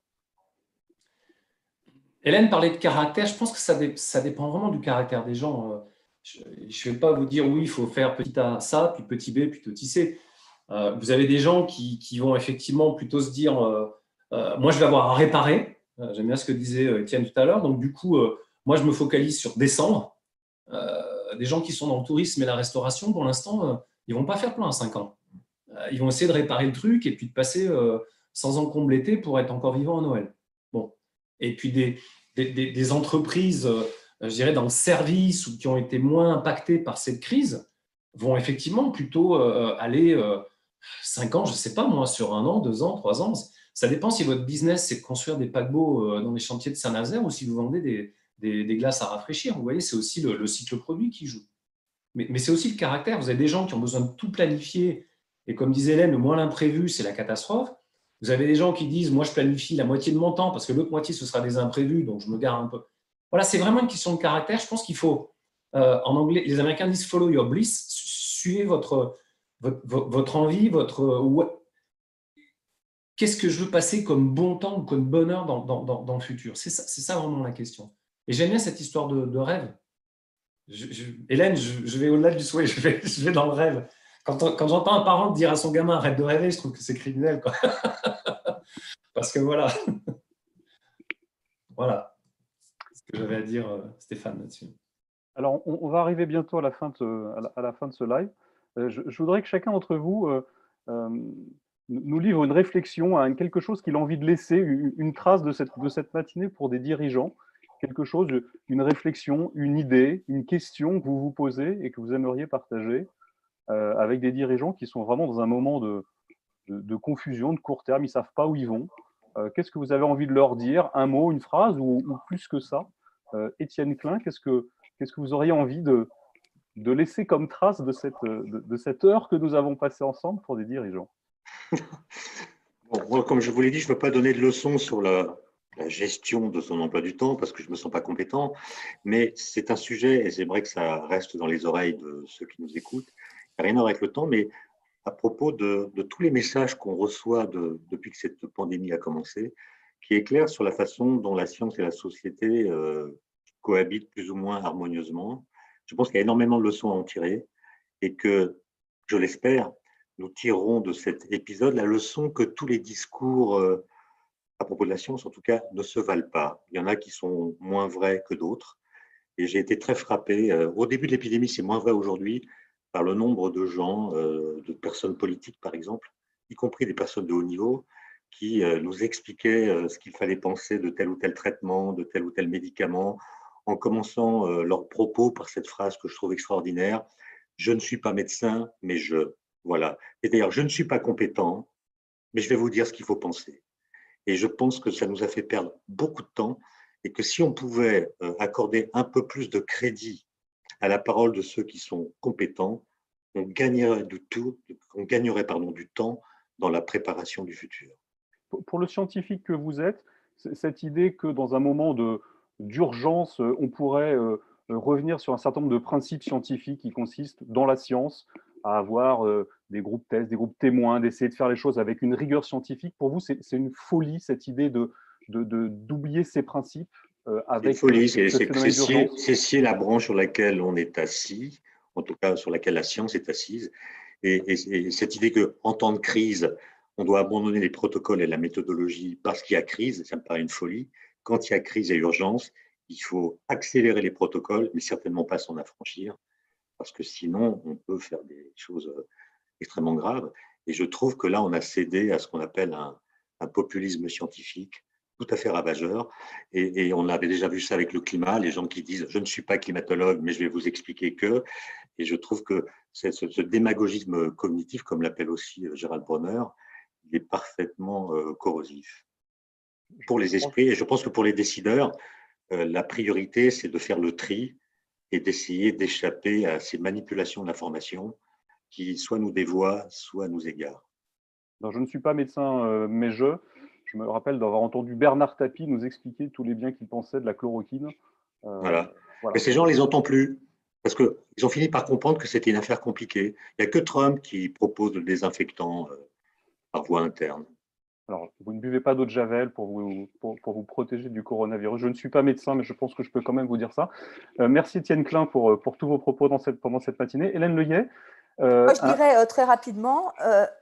D: Hélène parlait de caractère. Je pense que ça dépend vraiment du caractère des gens. Je ne vais pas vous dire oui, il faut faire petit A ça, puis petit B, puis petit C. Vous avez des gens qui vont effectivement plutôt se dire moi, je vais avoir à réparer. J'aime bien ce que disait Étienne tout à l'heure. Donc, du coup, moi, je me focalise sur décembre. Des gens qui sont dans le tourisme et la restauration, pour l'instant, ils ne vont pas faire plein à 5 ans. Ils vont essayer de réparer le truc et puis de passer sans encombre l'été pour être encore vivant à Noël. Bon. Et puis des entreprises, je dirais, dans le service ou qui ont été moins impactées par cette crise vont effectivement plutôt aller 5 ans, je ne sais pas moi, sur 1 an, 2 ans, 3 ans. Ça dépend si votre business, c'est de construire des paquebots dans les chantiers de Saint-Nazaire ou si vous vendez des glaces à rafraîchir. Vous voyez, c'est aussi le cycle produit qui joue. Mais c'est aussi le caractère. Vous avez des gens qui ont besoin de tout planifier. Et comme disait Hélène, le moins l'imprévu, c'est la catastrophe. Vous avez des gens qui disent, moi, je planifie la moitié de mon temps parce que l'autre moitié, ce sera des imprévus, donc je me gare un peu. Voilà, c'est vraiment une question de caractère. Je pense qu'il faut En anglais, les Américains disent « follow your bliss », suivez votre envie, qu'est-ce que je veux passer comme bon temps ou comme bonheur dans le futur. C'est ça vraiment la question. Et j'aime bien cette histoire de rêve. Hélène, je vais au-delà du souhait, je vais dans le rêve. Quand j'entends un parent dire à son gamin « arrête de rêver », je trouve que c'est criminel, quoi. Parce que voilà. Voilà ce que j'avais à dire, Stéphane, là-dessus.
A: Alors, on va arriver bientôt à la fin de ce live. Je voudrais que chacun d'entre vous nous livre une réflexion à quelque chose qu'il a envie de laisser, une trace de cette matinée pour des dirigeants, quelque chose, une réflexion, une idée, une question que vous vous posez et que vous aimeriez partager avec des dirigeants qui sont vraiment dans un moment de confusion, de court terme, ils ne savent pas où ils vont. Qu'est-ce que vous avez envie de leur dire? Un mot, une phrase ou plus que ça? Étienne Klein, qu'est-ce que vous auriez envie de laisser comme trace de cette heure que nous avons passée ensemble pour des dirigeants?
B: Bon, moi, comme je vous l'ai dit, je ne veux pas donner de leçons sur la gestion de son emploi du temps parce que je ne me sens pas compétent, mais c'est un sujet, et j'aimerais que ça reste dans les oreilles de ceux qui nous écoutent, il n'y a rien à voir avec le temps, mais à propos de tous les messages qu'on reçoit depuis que cette pandémie a commencé, qui éclairent sur la façon dont la science et la société cohabitent plus ou moins harmonieusement. Je pense qu'il y a énormément de leçons à en tirer et que, je l'espère, nous tirerons de cet épisode la leçon que tous les discours à propos de la science, en tout cas, ne se valent pas. Il y en a qui sont moins vrais que d'autres. Et j'ai été très frappé. Au début de l'épidémie, c'est moins vrai aujourd'hui, par le nombre de gens, de personnes politiques, par exemple, y compris des personnes de haut niveau, qui nous expliquaient ce qu'il fallait penser de tel ou tel traitement, de tel ou tel médicament, en commençant leurs propos par cette phrase que je trouve extraordinaire. Je ne suis pas médecin, mais je. Voilà. Et d'ailleurs, je ne suis pas compétent, mais je vais vous dire ce qu'il faut penser. Et je pense que ça nous a fait perdre beaucoup de temps et que si on pouvait accorder un peu plus de crédit à la parole de ceux qui sont compétents, on gagnerait du temps dans la préparation du futur.
A: Pour le scientifique que vous êtes, cette idée que dans un moment d'urgence, on pourrait revenir sur un certain nombre de principes scientifiques qui consistent dans la science à avoir des groupes tests, des groupes témoins, d'essayer de faire les choses avec une rigueur scientifique. Pour vous, c'est une folie, cette idée d'oublier ces principes avec
B: une folie,
A: ce phénomène d'urgence.
B: c'est scier la branche sur laquelle on est assis, en tout cas sur laquelle la science est assise. Et cette idée qu'en temps de crise, on doit abandonner les protocoles et la méthodologie parce qu'il y a crise, ça me paraît une folie. Quand il y a crise et urgence, il faut accélérer les protocoles, mais certainement pas s'en affranchir, parce que sinon, on peut faire des choses extrêmement graves. Et je trouve que là, on a cédé à ce qu'on appelle un populisme scientifique tout à fait ravageur. Et on avait déjà vu ça avec le climat, les gens qui disent « je ne suis pas climatologue, mais je vais vous expliquer que ». Et je trouve que ce démagogisme cognitif, comme l'appelle aussi Gérald Bronner, il est parfaitement corrosif pour les esprits. Et je pense que pour les décideurs, la priorité, c'est de faire le tri et d'essayer d'échapper à ces manipulations de l'information qui soit nous dévoient, soit nous égarent.
A: Alors, je ne suis pas médecin, mais je me rappelle d'avoir entendu Bernard Tapie nous expliquer tous les biens qu'il pensait de la chloroquine.
B: Voilà. Mais ces gens, on ne les entend plus parce qu'ils ont fini par comprendre que c'était une affaire compliquée. Il n'y a que Trump qui propose le désinfectant par voie interne.
A: Alors, vous ne buvez pas d'eau de Javel pour vous protéger du coronavirus. Je ne suis pas médecin, mais je pense que je peux quand même vous dire ça. Merci Étienne Klein pour tous vos propos pendant cette matinée. Hélène Leyet.
C: Moi, je dirais très rapidement,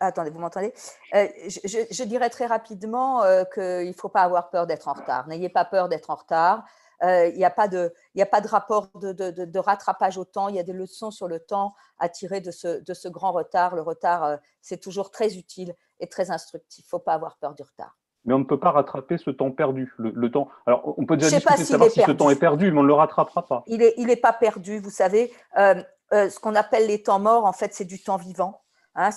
C: attendez, vous m'entendez? Je dirais très rapidement qu'il ne faut pas avoir peur d'être en retard. N'ayez pas peur d'être en retard. Il n'y a pas de rapport de rattrapage au temps. Il y a des leçons sur le temps à tirer de ce grand retard. Le retard, c'est toujours très utile et très instructif. Il ne faut pas avoir peur du retard.
A: Mais on ne peut pas rattraper ce temps perdu. Le temps. Alors, on peut déjà discuter de savoir si ce temps est perdu, mais on ne le rattrapera pas.
C: Il n'est pas perdu, vous savez. Ce qu'on appelle les temps morts, en fait, c'est du temps vivant. Hein,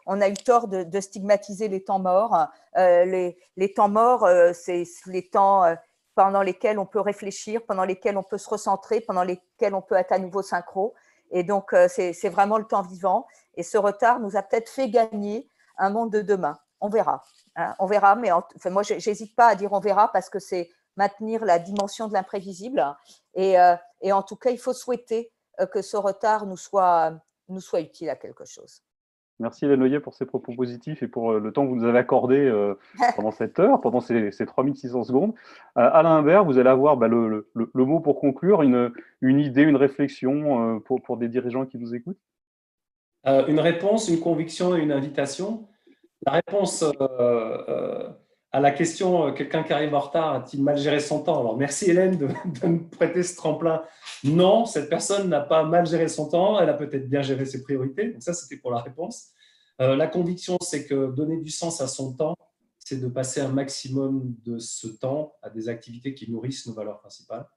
C: on a eu tort de stigmatiser les temps morts. Les temps morts, c'est les temps pendant lesquels on peut réfléchir, pendant lesquels on peut se recentrer, pendant lesquels on peut être à nouveau synchro. Et donc, c'est vraiment le temps vivant. Et ce retard nous a peut-être fait gagner un monde de demain. On verra. Hein, on verra, mais moi, je n'hésite pas à dire on verra parce que c'est maintenir la dimension de l'imprévisible. Et Et en tout cas, il faut souhaiter que ce retard nous soit utile à quelque chose.
A: Merci Hélène Leyer pour ces propos positifs et pour le temps que vous nous avez accordé pendant cette heure, pendant ces 3600 secondes. Alain Imbert, vous allez avoir le mot pour conclure, une idée, une réflexion pour des dirigeants qui nous écoutent.
D: Une réponse, une conviction et une invitation. La réponse à la question quelqu'un qui arrive en retard a-t-il mal géré son temps? Alors merci Hélène de me prêter ce tremplin. Non, cette personne n'a pas mal géré son temps, elle a peut-être bien géré ses priorités. Donc ça, c'était pour la réponse. La conviction, c'est que donner du sens à son temps, c'est de passer un maximum de ce temps à des activités qui nourrissent nos valeurs principales.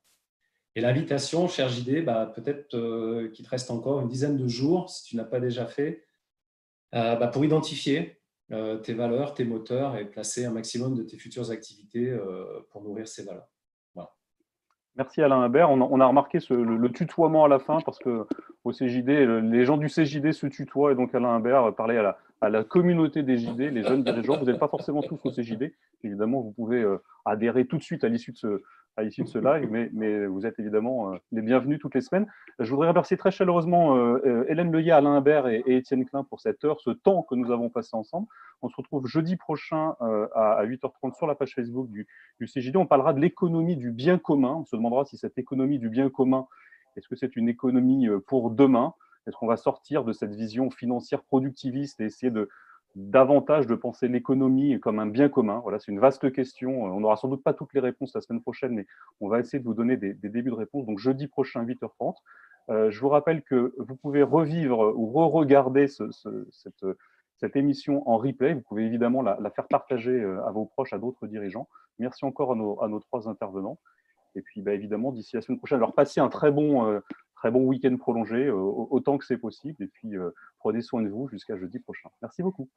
D: Et l'invitation, cher JD, peut-être qu'il te reste encore une dizaine de jours, si tu n'as pas déjà fait, pour identifier tes valeurs, tes moteurs et placer un maximum de tes futures activités pour nourrir ces valeurs. Voilà.
A: Merci Alain Imbert. On a remarqué le tutoiement à la fin parce qu'au CJD, les gens du CJD se tutoient et donc Alain Imbert parlait à la communauté des JD, les jeunes dirigeants. Vous n'êtes pas forcément tous au CJD. Évidemment, vous pouvez adhérer tout de suite à l'issue de ce live, mais vous êtes évidemment les bienvenus toutes les semaines. Je voudrais remercier très chaleureusement Hélène Leyer, Alain Imbert et Étienne Klein pour cette heure, ce temps que nous avons passé ensemble. On se retrouve jeudi prochain à 8h30 sur la page Facebook du CJD. On parlera de l'économie du bien commun. On se demandera si cette économie du bien commun, est-ce que c'est une économie pour demain? Est-ce qu'on va sortir de cette vision financière productiviste et essayer davantage de penser l'économie comme un bien commun? Voilà, c'est une vaste question. On n'aura sans doute pas toutes les réponses la semaine prochaine, mais on va essayer de vous donner des débuts de réponses. Donc jeudi prochain, 8h30. Je vous rappelle que vous pouvez revivre ou re-regarder cette émission en replay. Vous pouvez évidemment la faire partager à vos proches, à d'autres dirigeants. Merci encore à nos 3 intervenants. Et puis évidemment, d'ici la semaine prochaine, alors passez un très bon week-end prolongé, autant que c'est possible. Et puis prenez soin de vous jusqu'à jeudi prochain. Merci beaucoup.